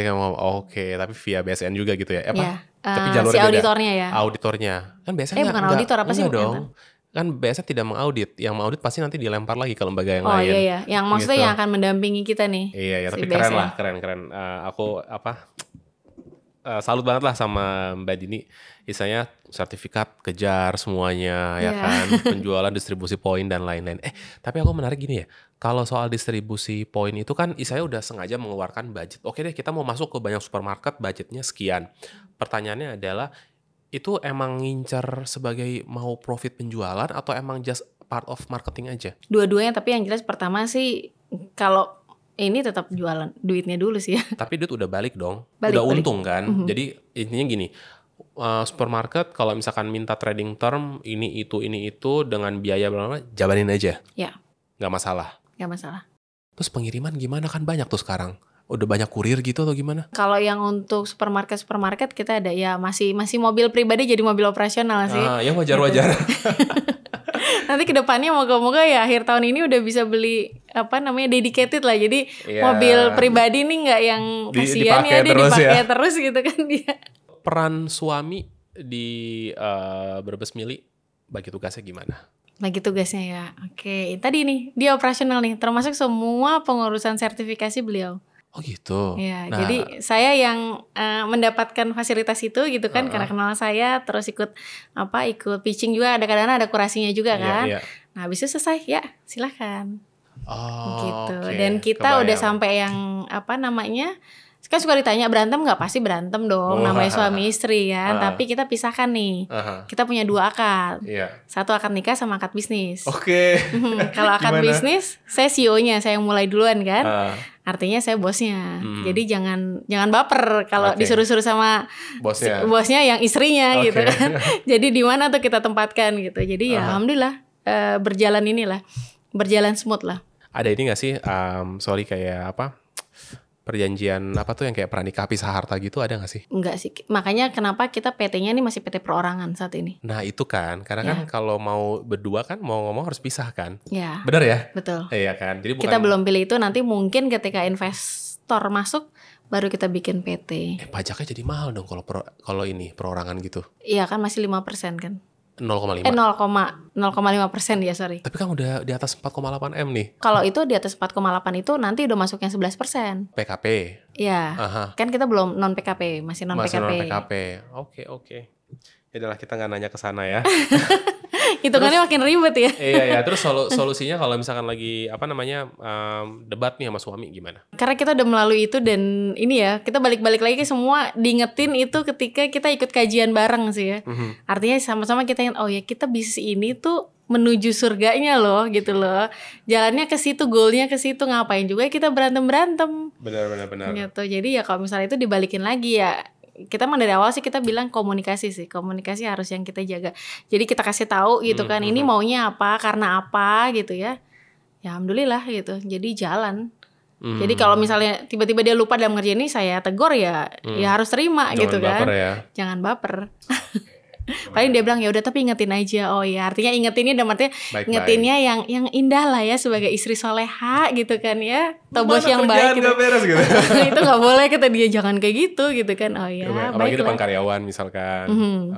via BSN juga gitu ya? Tapi si auditornya beda. Auditornya. Kan BSN bukan auditor apa sih? Dong. Kan BSN tidak mengaudit. Yang mengaudit pasti nanti dilempar lagi ke lembaga yang lain. Oh iya. Yang maksudnya yang akan mendampingi kita nih. Iya, tapi keren lah. Aku salut banget lah sama Mbak Dini. Istilahnya sertifikat kejar semuanya ya kan, penjualan, distribusi poin dan lain-lain. Tapi aku menarik gini ya, kalau soal distribusi poin itu kan istilahnya udah sengaja mengeluarkan budget. Oke deh, kita mau masuk ke banyak supermarket, budgetnya sekian. Pertanyaannya adalah, itu emang ngincer sebagai mau profit penjualan atau emang just part of marketing aja? Dua-duanya, tapi yang jelas pertama sih kalau ini tetap jualan, duitnya dulu sih ya. Tapi duit udah balik dong, udah untung kan. Jadi intinya gini, supermarket kalau misalkan minta trading term ini itu dengan biaya berapa, jabanin aja. Ya. Nggak masalah. Terus pengiriman gimana, kan banyak tuh sekarang. Udah banyak kurir gitu atau gimana? Kalau yang untuk supermarket kita ada ya masih mobil pribadi jadi mobil operasional sih. Ya wajar. Nanti kedepannya moga-moga ya akhir tahun ini udah bisa beli dedicated lah. Jadi Iya. mobil pribadi nih nggak yang kasihan dipakai ya dia terus dipakai ya. terus gitu kan dia. Peran suami di Brebes Mili bagi tugasnya gimana? Bagi tugasnya ya. Oke, tadi nih dia operasional nih, termasuk semua pengurusan sertifikasi beliau. Oh gitu. Ya, Nah, jadi saya yang mendapatkan fasilitas itu gitu kan karena kenal saya, terus ikut pitching juga, ada kadang-kadang ada kurasinya juga kan. iya. Nah, habis itu selesai ya, silakan. Oh, Gitu. oke. Dan kita udah Kebayang. sampai yang kan suka ditanya berantem nggak, pasti berantem dong, namanya suami istri kan. Tapi kita pisahkan nih. Aha. Kita punya 2 akad. Iya. Satu akad nikah sama akad bisnis. Oke. Kalau akad Gimana? bisnis, saya CEO-nya, saya yang mulai duluan kan. Ah, Artinya saya bosnya. Jadi jangan baper kalau Oke. disuruh-suruh sama bosnya. bosnya yang istrinya Oke. gitu kan. Jadi di mana tuh kita tempatkan gitu. Jadi ya alhamdulillah berjalan smooth lah. Ada ini nggak sih? Sorry, kayak perjanjian yang kayak pranikah pisah harta gitu, ada nggak sih? Enggak sih. Makanya kenapa kita PT-nya ini masih PT perorangan saat ini. Nah itu kan, karena kan kalau mau berdua kan mau ngomong harus pisah kan? Ya. Benar ya? Betul. Iya kan. Jadi bukan. Kita belum pilih itu, nanti mungkin ketika investor masuk baru kita bikin PT. Pajaknya jadi mahal dong kalau ini perorangan gitu. Iya kan masih 5% kan. 0,5. 0,5% ya, sorry. Tapi kan udah di atas 4,8 M nih. Kalau itu di atas 4,8 itu nanti udah masuknya 11%. PKP. Iya. Aha. Kan kita belum non PKP, masih non Masih PKP. non PKP. Oke. Ya udahlah, kita nggak nanya ke sana ya. Hitungannya makin ribet ya. Iya. Terus solusinya kalau misalkan lagi debat nih sama suami gimana? Karena kita udah melalui itu dan ini ya, kita balik-balik lagi ke semua diingetin itu ketika kita ikut kajian bareng sih ya. Artinya sama-sama kita ingat, oh ya kita bisnis ini tuh menuju surganya loh gitu loh. Jalannya ke situ, goalnya ke situ, ngapain juga kita berantem-berantem. Benar. Gitu. Jadi ya kalau misalnya itu dibalikin lagi ya, kita dari awal sih kita bilang komunikasi harus yang kita jaga. Jadi kita kasih tahu gitu kan, ini maunya apa, karena apa gitu ya. Ya alhamdulillah gitu. Jadi jalan. Jadi kalau misalnya tiba-tiba dia lupa dalam ngerjain ini, saya tegur ya harus terima. Jangan gitu kan. baper ya. Jangan baper. Paling dia bilang ya udah tapi ingetin aja. Oh ya, artinya ingetinnya dalam artinya Baik-baik. ingetinnya yang indah lah ya sebagai istri soleha gitu kan ya. Atau bos yang baik gitu. Gak beres gitu. Itu nggak boleh kata dia, jangan kayak gitu kan. Oh ya, Apalagi depan baiklah. karyawan misalkan.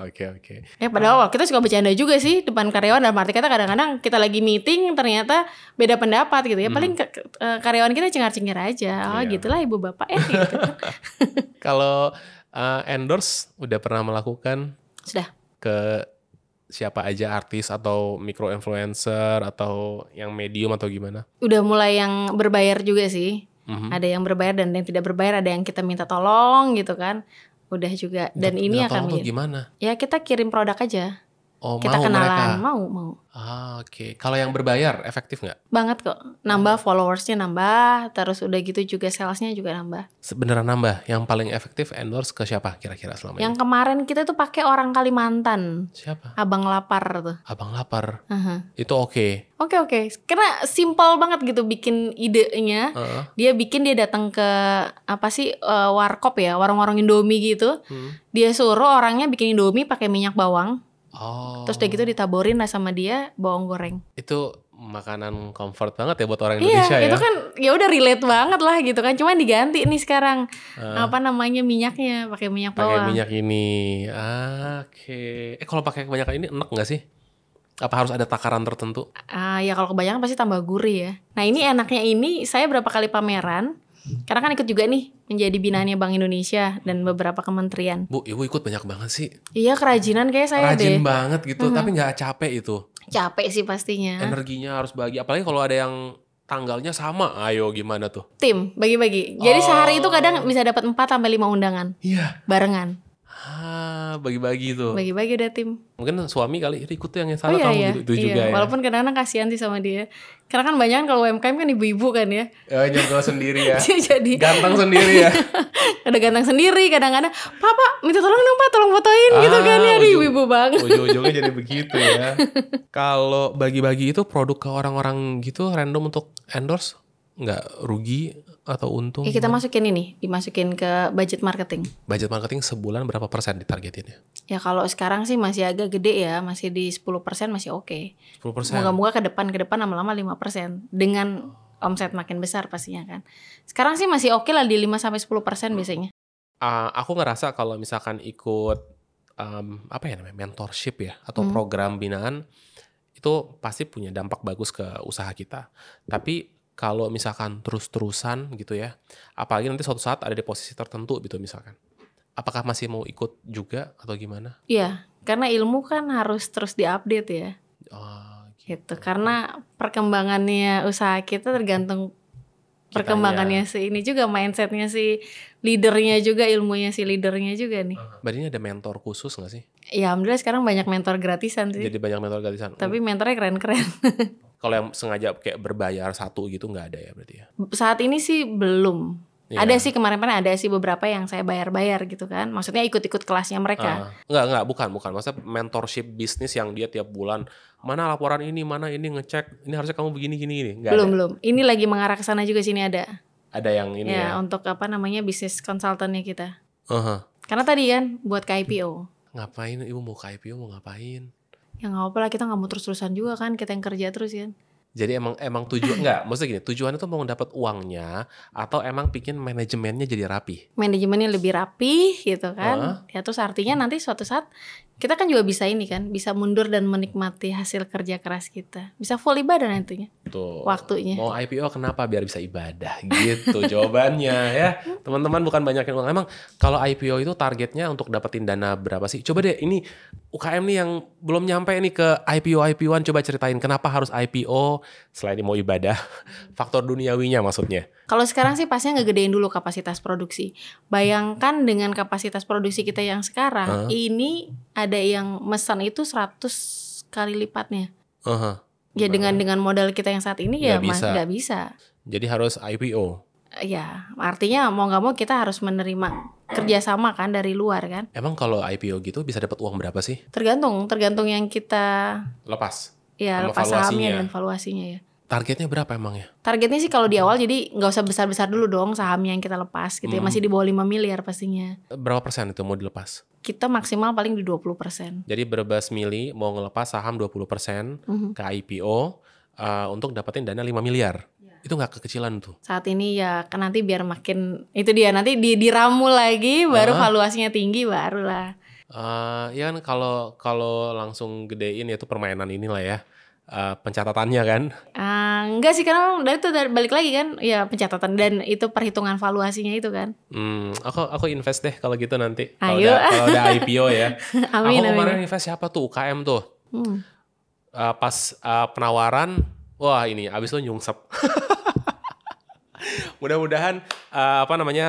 Oke. Padahal kita suka bercanda juga sih depan karyawan, dalam arti kata kadang-kadang kita lagi meeting ternyata beda pendapat gitu ya. Paling karyawan kita cengar-cengir aja. Oh Iya. gitulah ibu bapak gitu. Kalau endorse udah pernah melakukan Sudah. ke siapa aja, artis atau micro influencer atau yang medium atau gimana? Udah mulai yang berbayar juga sih. Ada yang berbayar dan yang tidak berbayar, ada yang kita minta tolong gitu kan. Udah juga. Dan ini Minta akan tolong tuh gimana? ya kita kirim produk aja. Oh, Kita mau kenalan, mereka? mau. Oke. Kalau yang berbayar efektif nggak? Banget kok. Nambah followersnya nambah, terus udah gitu juga salesnya juga nambah. Beneran nambah. Yang paling efektif endorse ke siapa kira-kira selama Yang ini? kemarin kita tuh pakai orang Kalimantan, Siapa? Abang Lapar tuh. Abang Lapar. Aha. Itu oke. Oke. Karena simple banget gitu bikin idenya. Dia datang ke warkop ya, warung-warung Indomie gitu. Dia suruh orangnya bikin Indomie pakai minyak bawang. Oh. Terus udah gitu ditaborin lah sama dia bawang goreng. Itu makanan comfort banget ya buat orang Indonesia ya. Itu kan ya udah relate banget lah gitu kan. Cuman diganti nih sekarang minyaknya pakai minyak Pakai bawang. minyak ini. Oke. Kalau pakai kebanyakan ini enak nggak sih? Apa harus ada takaran tertentu? Ya kalau kebanyakan pasti tambah gurih ya. Nah ini enaknya ini saya berapa kali pameran. Karena kan ikut juga nih menjadi binaannya Bank Indonesia dan beberapa kementerian. Bu, ibu ikut banyak banget sih. Iya kerajinan kayak saya Rajin deh. banget gitu, tapi nggak capek itu. Capek sih pastinya. Energinya harus bagi. Apalagi kalau ada yang tanggalnya sama. Ayo gimana tuh? Tim bagi-bagi. Jadi sehari itu kadang bisa dapat 4-5 undangan. Iya. Barengan. Bagi-bagi tuh. Bagi-bagi udah tim. Mungkin suami kali ikut tuh yang sana kamu iya. gitu. Itu juga ya. Walaupun kadang-kadang kasihan sih sama dia. Karena kan banyak kalau UMKM kan ibu-ibu kan ya. Nyogol sendiri ya. Jadi Ganteng sendiri ya. ada ganteng sendiri kadang-kadang. Papa minta tolong dong Pak, tolong fotoin gitu kan ya. Aduh ibu-ibu banget. Ujung-ujungnya jadi begitu ya. Kalau bagi-bagi itu produk ke orang-orang gitu random untuk endorse, nggak rugi atau untung? Ya kita dimasukin ke budget marketing. Budget marketing sebulan berapa persen ditargetinnya? Ya kalau sekarang sih masih agak gede ya, masih di 10% masih oke. 10%. Moga-moga ke depan lama-lama 5%. Dengan omset makin besar pastinya kan. Sekarang sih masih oke lah di 5-10% biasanya. Aku ngerasa kalau misalkan ikut apa ya namanya, mentorship ya atau program binaan itu pasti punya dampak bagus ke usaha kita. Tapi kalau misalkan terus-terusan gitu ya, apalagi nanti suatu saat ada di posisi tertentu gitu misalkan, apakah masih mau ikut juga atau gimana? Iya, karena ilmu kan harus terus diupdate ya. Oh, Gitu. Karena perkembangannya usaha kita tergantung perkembangannya si ini juga, mindsetnya si leadernya juga, ilmunya si leadernya juga nih. Berarti ini ada mentor khusus gak sih? Ya alhamdulillah sekarang banyak mentor gratisan sih. Jadi banyak mentor gratisan. Tapi mentornya keren-keren. Kalau yang sengaja kayak berbayar satu gitu nggak ada ya berarti ya? Saat ini sih belum. Iya. Ada sih kemarin ada sih beberapa yang saya bayar-bayar gitu kan. Maksudnya ikut-ikut kelasnya mereka. Enggak, bukan. Maksudnya mentorship bisnis yang dia tiap bulan, mana laporan ini, mana ini ngecek, ini harusnya kamu begini gini. Enggak ada. Belum. Ini lagi mengarah ke sana juga, sini ada. Ada yang ini ya. Untuk apa namanya, bisnis konsultannya kita. Uh-huh. Karena tadi kan buat ke IPO. Ngapain ibu mau ke IPO, mau ngapain? Ya nggak apa-apa lah, kita nggak mau terus-terusan juga kan, kita yang kerja terus kan. Jadi emang tujuan enggak, maksudnya gini, tujuannya tuh mau dapat uangnya atau emang bikin manajemennya jadi rapi? Manajemennya lebih rapi gitu kan. Ya terus artinya nanti suatu saat kita kan juga bisa ini kan, bisa mundur dan menikmati hasil kerja keras kita. Bisa full ibadah nantinya. Tuh. Waktunya. Mau IPO kenapa? Biar bisa ibadah gitu jawabannya ya. Teman-teman bukan banyakin uang. Emang kalau IPO itu targetnya untuk dapetin dana berapa sih? Coba deh ini UKM nih yang belum nyampe nih ke IPO-IPO-an, coba ceritain kenapa harus IPO selain mau ibadah, faktor duniawinya maksudnya. Kalau sekarang sih pastinya ngegedein dulu kapasitas produksi. Bayangkan dengan kapasitas produksi kita yang sekarang, ini ada yang mesan itu 100 kali lipatnya. Ya dengan modal kita yang saat ini ya nggak bisa. Jadi harus IPO. Ya artinya mau nggak mau kita harus menerima kerjasama kan dari luar kan. Emang kalau IPO gitu bisa dapat uang berapa sih? Tergantung yang kita lepas. Ya lepas sahamnya dan valuasinya ya. Targetnya berapa emangnya? Targetnya sih kalau di awal jadi nggak usah besar-besar dulu dong sahamnya yang kita lepas gitu ya. Masih di bawah 5 miliar pastinya. Berapa persen itu mau dilepas? Kita maksimal paling di 20%. Jadi berbas mili mau ngelepas saham 20% ke IPO untuk dapetin dana 5 miliar. Itu nggak kekecilan tuh. Saat ini ya kan nanti biar makin itu dia nanti diramu lagi baru valuasinya tinggi barulah. Ya kan kalau langsung gedein ya itu permainan inilah ya. Pencatatannya kan? Enggak sih karena itu balik lagi kan ya pencatatan dan itu perhitungan valuasinya itu kan. Aku invest deh kalau gitu nanti. Ayo. Kalau ada IPO ya. Amin, aku kemarin invest siapa tuh UKM tuh. Pas penawaran, wah ini abis itu nyungsep. Mudah-mudahan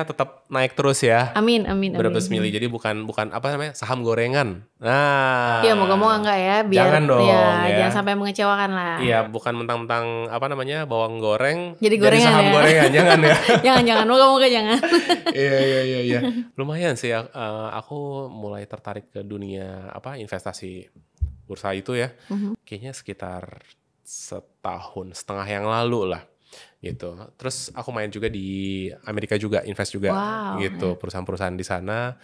tetap naik terus ya. Amin. Berbes mili. Jadi bukan saham gorengan. Nah. Iya moga-moga enggak ya biar jangan dong, ya. Jangan sampai mengecewakan lah. Iya, bukan mentang-mentang bawang goreng jadi gorengan saham ya. gorengan, jangan ya. jangan moga-moga jangan. Iya. Lumayan sih aku mulai tertarik ke dunia investasi bursa itu ya. Kayaknya sekitar 1,5 tahun yang lalu lah. Gitu. Terus aku main juga di Amerika juga, invest juga gitu, perusahaan-perusahaan di sana.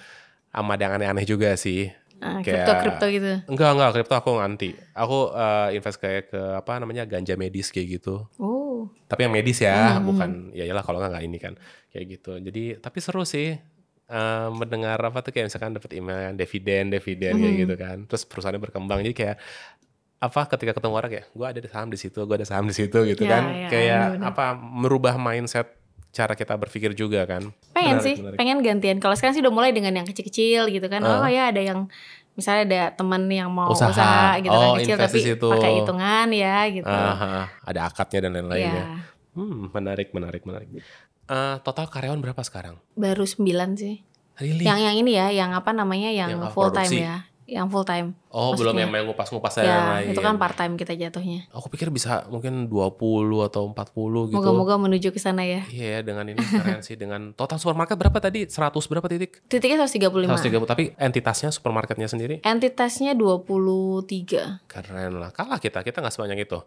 Sama ada yang aneh-aneh juga sih. Kripto gitu. Enggak, kripto aku anti. Aku invest kayak ke ganja medis kayak gitu. Tapi yang medis ya, bukan ya iyalah kalau enggak ini kan. Kayak gitu. Jadi tapi seru sih. Mendengar kayak misalkan dapat email dividen kayak gitu kan. Terus perusahaannya berkembang. Jadi kayak ketika ketemu orang kayak gue ada saham di situ, gue ada saham di situ gitu kan. Kayak merubah mindset cara kita berpikir juga kan. Pengen gantian. Kalau sekarang sih udah mulai dengan yang kecil-kecil gitu kan. Ada yang misalnya ada teman yang mau usaha gitu kan kecil tapi pakai hitungan ya gitu. Ada akadnya dan lain-lainnya. Menarik. Total karyawan berapa sekarang? Baru 9 sih. Really? Yang ini ya, yang full time ya. Yang full time. Maksudnya, belum yang main ngupas-ngupas dan lain. Itu kan part time kita jatuhnya. Aku pikir bisa mungkin 20 atau 40 gitu. Moga-moga menuju ke sana ya. Iya, dengan ini keren sih. Dengan total supermarket berapa tadi? 100 berapa titik? Titiknya 135. Tapi entitasnya supermarketnya sendiri? Entitasnya 23. Keren lah. Kalah kita nggak sebanyak itu.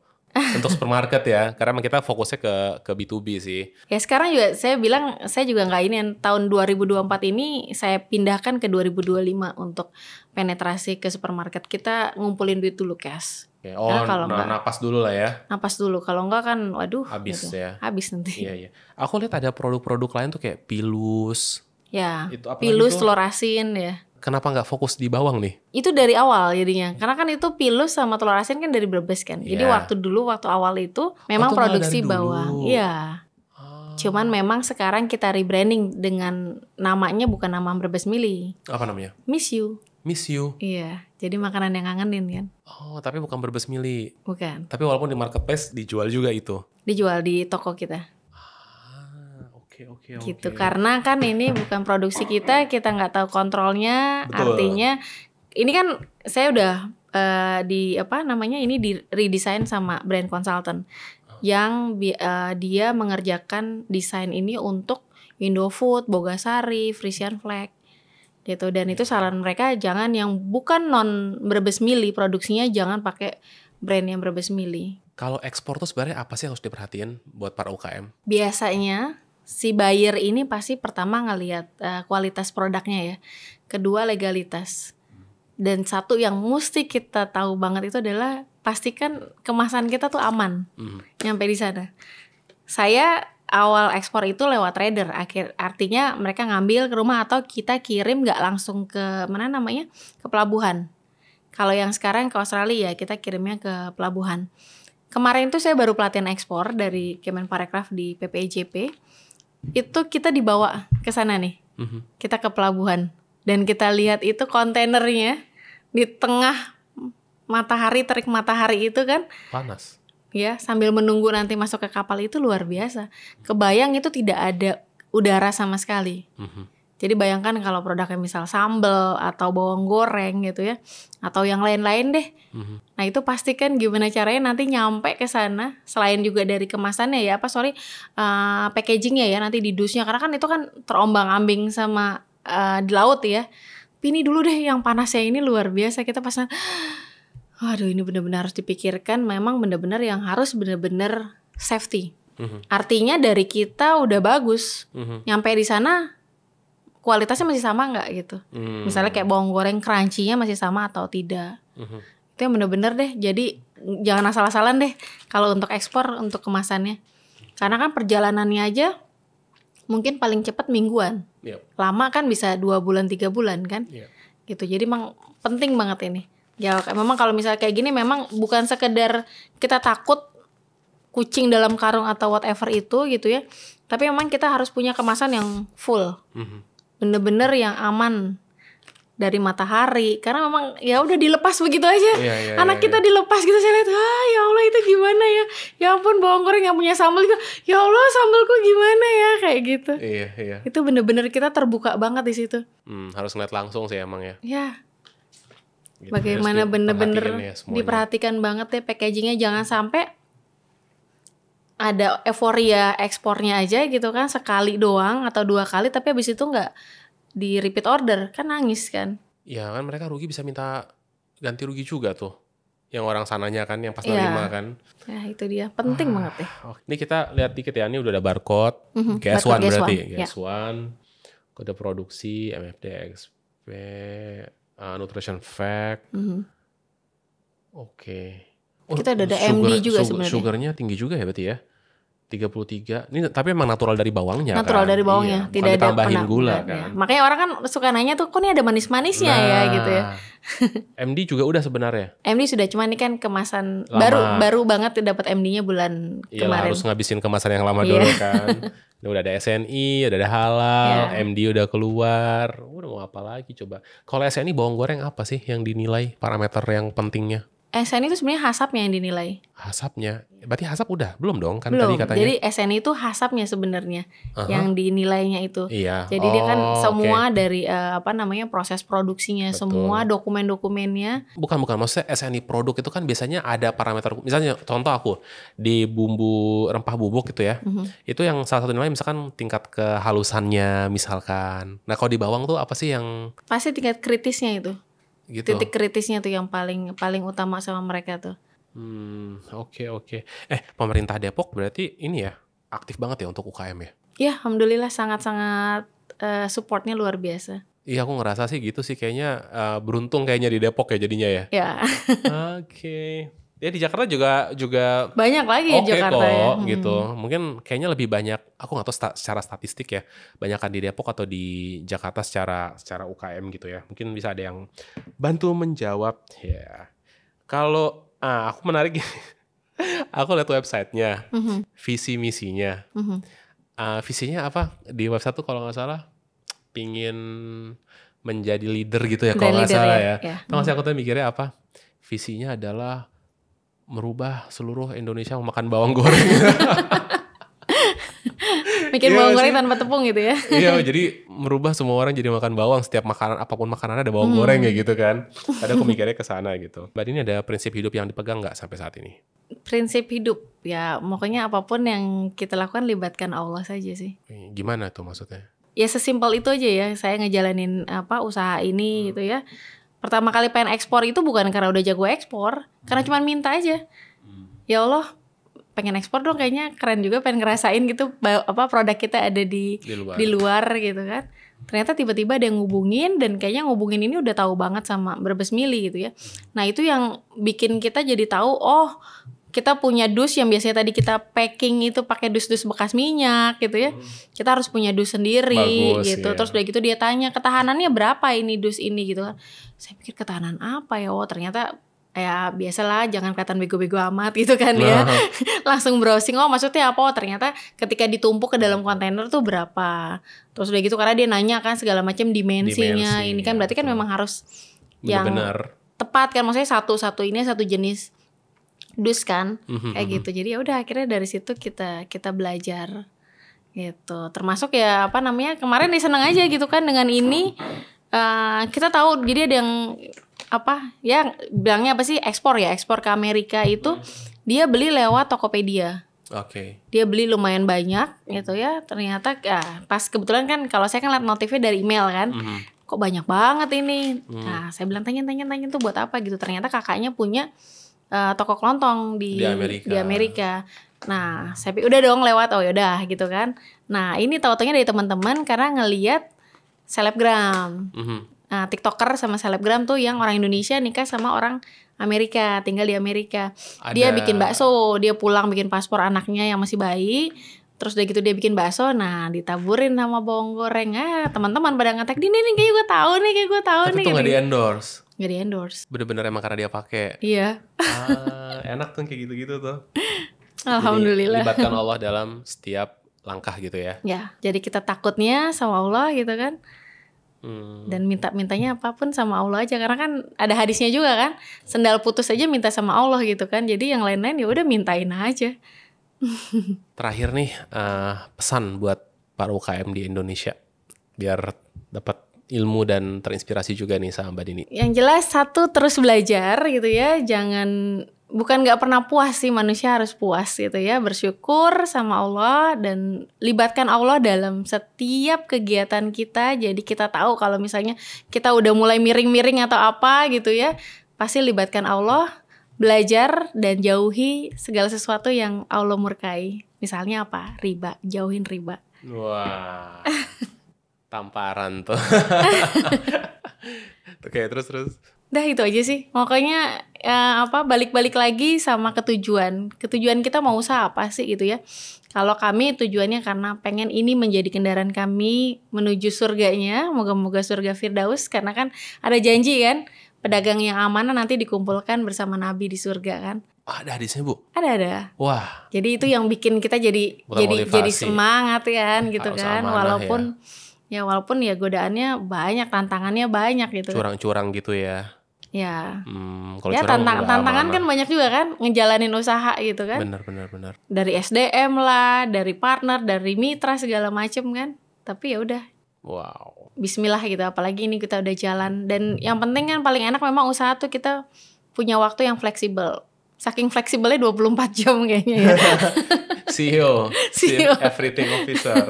untuk supermarket ya, karena kita fokusnya ke B2B sih. Ya sekarang juga saya bilang, saya juga nggak ini, tahun 2024 ini saya pindahkan ke 2025 untuk penetrasi ke supermarket. Kita ngumpulin duit dulu cash. Oke. Napas dulu lah ya. Napas dulu, kalau enggak kan waduh. Habis gitu. ya. Habis nanti. Iya. Aku lihat ada produk-produk lain tuh kayak Pilus. Ya, Itu apa Pilus, lagi tuh? telur asin ya. Kenapa nggak fokus di bawang nih? Itu dari awal jadinya. Karena kan itu Pilus sama telur asin kan dari Brebes kan. Jadi waktu awal itu memang itu malah produksi dari bawang. dulu. Iya. Cuman memang sekarang kita rebranding dengan namanya bukan nama Brebes Mili. Apa namanya? Miss You. Miss You. Iya. Jadi makanan yang ngangenin kan. Oh, tapi bukan Brebes Mili. Bukan. Tapi walaupun di marketplace dijual juga itu. Dijual di toko kita. Oke. Gitu. Karena kan ini bukan produksi kita nggak tahu kontrolnya. Betul. Artinya ini kan saya udah ini di redesign sama brand consultant yang dia mengerjakan desain ini untuk Indofood, Bogasari, Frisian Flag gitu. Dan itu saran mereka jangan yang bukan non Brebes Mili, produksinya jangan pakai brand yang Brebes Mili. Kalau ekspor tuh sebenarnya apa sih yang harus diperhatiin buat para UKM? Biasanya si buyer ini pasti pertama ngelihat kualitas produknya ya. Kedua legalitas. Dan satu yang mesti kita tahu banget itu adalah pastikan kemasan kita tuh aman. Nyampe di sana. Saya awal ekspor itu lewat trader. Artinya mereka ngambil ke rumah atau kita kirim nggak langsung ke ke pelabuhan. Kalau yang sekarang ke Australia kita kirimnya ke pelabuhan. Kemarin tuh saya baru pelatihan ekspor dari Kemenparekraf di PPIJP. Itu kita dibawa ke sana nih. Kita ke pelabuhan dan kita lihat itu kontainernya di tengah matahari, terik matahari itu kan Panas. Ya, sambil menunggu nanti masuk ke kapal itu luar biasa. Kebayang itu tidak ada udara sama sekali. Jadi bayangkan kalau produknya misal sambal atau bawang goreng gitu ya, atau yang lain-lain deh. Nah itu pastikan gimana caranya nanti nyampe ke sana. Selain juga dari kemasannya ya, packagingnya ya nanti di dusnya. Karena kan itu kan terombang-ambing sama di laut ya. Ini dulu deh yang panasnya ini luar biasa. Kita pasan, waduh ini benar-benar harus dipikirkan. Memang benar-benar yang harus benar-benar safety. Artinya dari kita udah bagus, nyampe di sana kualitasnya masih sama nggak gitu. Misalnya kayak bawang goreng crunchy-nya masih sama atau tidak. Itu yang bener-bener deh. Jadi jangan asal-asalan deh kalau untuk ekspor, untuk kemasannya. Karena kan perjalanannya aja mungkin paling cepat mingguan. Lama kan bisa 2 bulan 3 bulan kan. Gitu. Jadi memang penting banget ini. Ya memang kalau misalnya kayak gini memang bukan sekedar kita takut kucing dalam karung atau whatever itu gitu ya. Tapi memang kita harus punya kemasan yang full. Bener-bener yang aman dari matahari, karena memang ya udah dilepas begitu aja. Anak kita dilepas gitu, saya lihat, ya Allah itu gimana ya? Ya ampun bawang goreng yang punya sambal juga, ya Allah sambalku gimana ya kayak gitu. Itu bener-bener kita terbuka banget di situ. Harus ngeliat langsung sih emang ya. Ya. Gitu, bagaimana bener-bener ya diperhatikan banget ya packagingnya, jangan sampai ada euforia ekspornya aja gitu kan, sekali doang atau 2 kali tapi habis itu nggak di repeat order, kan nangis kan. Ya kan mereka rugi, bisa minta ganti rugi juga tuh yang orang sananya kan, yang pas nerima kan. Ya itu dia, penting banget ya. Ini kita lihat dikit ya, ini udah ada barcode GS1 berarti GS1 kode produksi MFDXP nutrition fact. Kita ada MD juga sebenarnya. Sugarnya tinggi juga ya berarti ya. 33. Ini tapi memang natural dari bawangnya. Natural kan? Dari bawangnya, tidak ada tambahin gula kan. Ya. Makanya orang kan suka nanya tuh, kok ini ada manis-manisnya ya gitu ya. MD juga udah sebenarnya. MD sudah, cuma ini kan kemasan baru banget dapat MD-nya bulan kemarin. Harus ngabisin kemasan yang lama dulu kan. Udah ada SNI, udah ada halal, MD udah keluar. Udah mau apa lagi coba. Kalau SNI bawang goreng apa sih yang dinilai parameter yang pentingnya? SNI itu sebenarnya hasapnya yang dinilai. Hasapnya? Berarti hasap udah? Belum dong kan belum. Tadi katanya. Jadi SNI itu hasapnya sebenarnya yang dinilainya itu. Iya. Jadi dia kan semua dari proses produksinya. Betul. Semua dokumen-dokumennya. Bukan. Maksudnya SNI produk itu kan biasanya ada parameter. Misalnya contoh aku di bumbu rempah bubuk gitu ya. Itu yang salah satu nilai misalkan tingkat kehalusannya misalkan. Nah kalau di bawang tuh apa sih yang? Pasti tingkat kritisnya itu. Gitu. Titik kritisnya tuh yang paling utama sama mereka tuh. Oke. Pemerintah Depok berarti ini ya aktif banget ya untuk UKM ya? Ya, alhamdulillah sangat-sangat supportnya luar biasa. Iya, aku ngerasa sih gitu sih, kayaknya beruntung kayaknya di Depok ya jadinya ya. Ya. Oke. Ya di Jakarta juga Banyak lagi di oke Jakarta ya. kok gitu. Mungkin kayaknya lebih banyak, aku nggak tahu secara statistik ya, banyakan di Depok atau di Jakarta secara UKM gitu ya. Mungkin bisa ada yang bantu menjawab ya. Kalau aku menarik aku lihat websitenya, visi misinya. Visinya apa di website tuh kalau nggak salah pingin menjadi leader gitu ya kalau nggak salah ya. Tahu nggak sih aku tuh mikirnya apa? Visinya adalah merubah seluruh Indonesia memakan bawang goreng. Bikin bawang goreng tanpa tepung gitu ya. Iya, jadi merubah semua orang jadi makan bawang. Setiap makanan, apapun makanannya ada bawang goreng ya gitu kan. Ada aku mikirnya ke sana gitu. Mbak ini ada prinsip hidup yang dipegang nggak sampai saat ini? Prinsip hidup ya, pokoknya apapun yang kita lakukan libatkan Allah saja sih. Gimana tuh maksudnya? Ya sesimpel itu aja ya. Saya ngejalanin usaha ini gitu ya. Pertama kali pengen ekspor itu bukan karena udah jago ekspor, karena cuma minta aja. Ya Allah, pengen ekspor dong, kayaknya keren juga, pengen ngerasain gitu produk kita ada di luar gitu kan. Ternyata tiba-tiba ada yang ngubungin, dan kayaknya ngubungin ini udah tahu banget sama Brebes Mili gitu ya. Nah itu yang bikin kita jadi tahu, oh kita punya dus yang biasanya tadi kita packing itu pakai dus-dus bekas minyak gitu ya. Kita harus punya dus sendiri. Bagus, gitu. Ya. Terus udah gitu dia tanya ketahanannya berapa ini dus ini gitu kan. Saya pikir ketahanan apa ya? Oh ternyata ya biasalah, jangan kelihatan bego-bego amat gitu kan ya. Langsung browsing, oh maksudnya apa? Oh ternyata ketika ditumpuk ke dalam kontainer tuh berapa. Terus udah gitu karena dia nanya kan segala macam dimensinya. Ini kan berarti kan memang harus yang tepat kan. Maksudnya satu ini satu jenis dus kan, kayak gitu. Jadi ya udah akhirnya dari situ kita belajar gitu. Termasuk ya kemarin seneng aja gitu kan dengan ini. Kita tahu jadi ada yang bilangnya ekspor ke Amerika itu dia beli lewat Tokopedia. Oke. Dia beli lumayan banyak gitu ya. Ternyata pas kebetulan kan kalau saya kan lihat notifnya dari email kan. Kok banyak banget ini. Nah, saya bilang tanya tuh buat apa gitu. Ternyata kakaknya punya toko kelontong di Amerika. Nah, saya pikir udah dong lewat, oh yaudah gitu kan. Nah, ini tahu-taunya dari teman-teman karena ngelihat selebgram. Nah, TikToker sama selebgram tuh yang orang Indonesia nikah sama orang Amerika, tinggal di Amerika. Dia bikin bakso, dia pulang bikin paspor anaknya yang masih bayi. Terus udah gitu dia bikin bakso, nah ditaburin sama bawang goreng. Teman-teman pada ngetek, ini kayak gue tahu nih. Tapi tuh nggak di-endorse. Nggak di-endorse. Bener-bener emang karena dia pakai. Iya. Enak tuh kayak gitu-gitu tuh. Alhamdulillah. Jadi, libatkan Allah dalam setiap langkah gitu ya. Ya, jadi kita takutnya sama Allah gitu kan. Dan mintanya apapun sama Allah aja, karena kan ada hadisnya juga kan, sendal putus aja minta sama Allah gitu kan. Jadi yang lain-lain ya udah mintain aja. Terakhir nih pesan buat para UKM di Indonesia biar dapat ilmu dan terinspirasi juga nih sama Mbak Dini. Yang jelas satu, terus belajar gitu ya, bukan nggak pernah puas sih, manusia harus puas gitu ya, bersyukur sama Allah dan libatkan Allah dalam setiap kegiatan kita. Jadi kita tahu kalau misalnya kita udah mulai miring-miring atau apa gitu ya, pasti libatkan Allah, belajar dan jauhi segala sesuatu yang Allah murkai. Misalnya apa? Riba, jauhin riba. Wah, tamparan tuh. Oke, terus. Dah itu aja sih. Makanya balik-balik lagi sama ketujuan. Ketujuan kita mau usaha apa sih gitu ya. Kalau kami tujuannya karena pengen ini menjadi kendaraan kami menuju surganya. Moga-moga surga Firdaus. Karena kan ada janji kan, pedagang yang amanah nanti dikumpulkan bersama Nabi di surga kan. Ada hadisnya Bu? Ada. Wah. Jadi itu yang bikin kita jadi semangat kan gitu kan. Walaupun ya godaannya banyak, tantangannya banyak gitu. Curang-curang gitu ya. Ya. Kalau ya tantangan kan banyak juga kan, ngejalanin usaha gitu kan. Benar. Dari SDM lah, dari partner, dari mitra segala macem kan. Tapi ya udah. Wow. Bismillah gitu, apalagi ini kita udah jalan. Dan yang penting kan paling enak memang usaha tuh kita punya waktu yang fleksibel. Saking fleksibelnya 24 jam kayaknya ya. CEO, everything officer.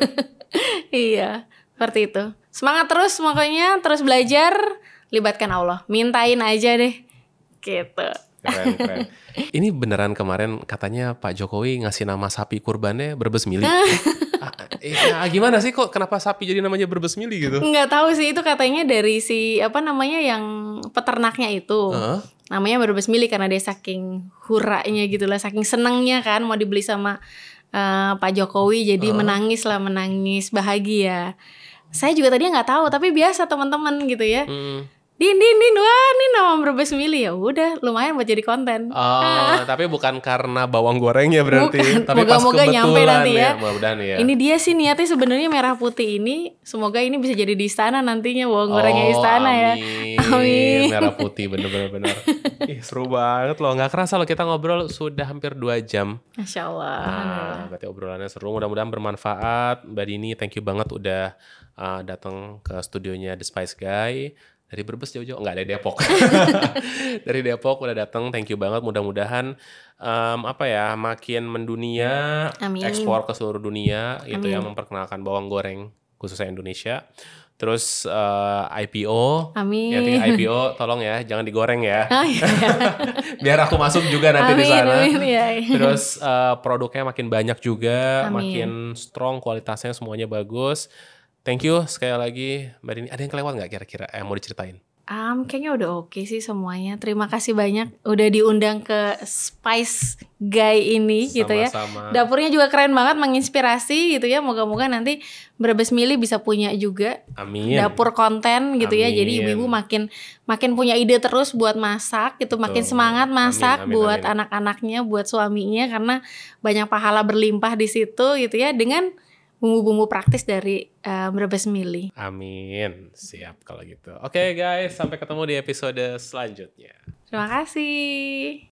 Iya, seperti itu. Semangat terus makanya, terus belajar, libatkan Allah. Mintain aja deh. Gitu. Keren. Ini beneran kemarin katanya Pak Jokowi ngasih nama sapi kurbannya Brebes Mili. Gimana sih kok kenapa sapi jadi namanya Brebes Mili gitu? Nggak tahu sih, itu katanya dari si yang peternaknya itu. Namanya Brebes Mili karena dia saking huranya gitu lah, saking senengnya kan mau dibeli sama Pak Jokowi, jadi menangis bahagia. Saya juga tadinya nggak tahu, tapi biasa teman-teman gitu ya. Din, wah ini nama Brebes Mili, ya udah lumayan buat jadi konten. Tapi bukan karena bawang gorengnya berarti. Tapi moga-moga nyampe nanti ya. Mudah-mudahan ya. Ini dia sih niatnya sebenarnya merah putih ini, semoga ini bisa jadi di istana nantinya, bawang gorengnya istana ya. Amin. Merah putih bener-bener. Seru banget loh, nggak kerasa loh kita ngobrol sudah hampir 2 jam. Masya Allah. Berarti obrolannya seru, mudah-mudahan bermanfaat. Mbak Dini, thank you banget udah datang ke studionya The Spice Guy. Dari Brebes jauh-jauh, enggak, dari Depok. Dari Depok udah datang, thank you banget. Mudah-mudahan makin mendunia, Amin. ekspor ke seluruh dunia, itu yang memperkenalkan bawang goreng khususnya Indonesia. Terus IPO, Amin. ya tinggal IPO, tolong ya, jangan digoreng ya. Biar aku masuk juga nanti di sana. Amin. Terus produknya makin banyak juga, Amin. makin strong, kualitasnya semuanya bagus. Thank you sekali lagi Mbak Dini. Ada yang kelewat nggak kira-kira yang mau diceritain? Kayaknya udah oke sih semuanya. Terima kasih banyak udah diundang ke Spice Guy ini. Sama-sama. Gitu ya. Dapurnya juga keren banget, menginspirasi gitu ya. Moga-moga nanti Brebes Mili bisa punya juga. Amin. Dapur konten gitu ya. Jadi ibu-ibu makin punya ide terus buat masak gitu. Makin semangat masak buat anak-anaknya, buat suaminya, karena banyak pahala berlimpah di situ gitu ya, dengan bumbu-bumbu praktis dari Brebes Mili. Amin. Siap kalau gitu. Oke guys, sampai ketemu di episode selanjutnya. Terima kasih.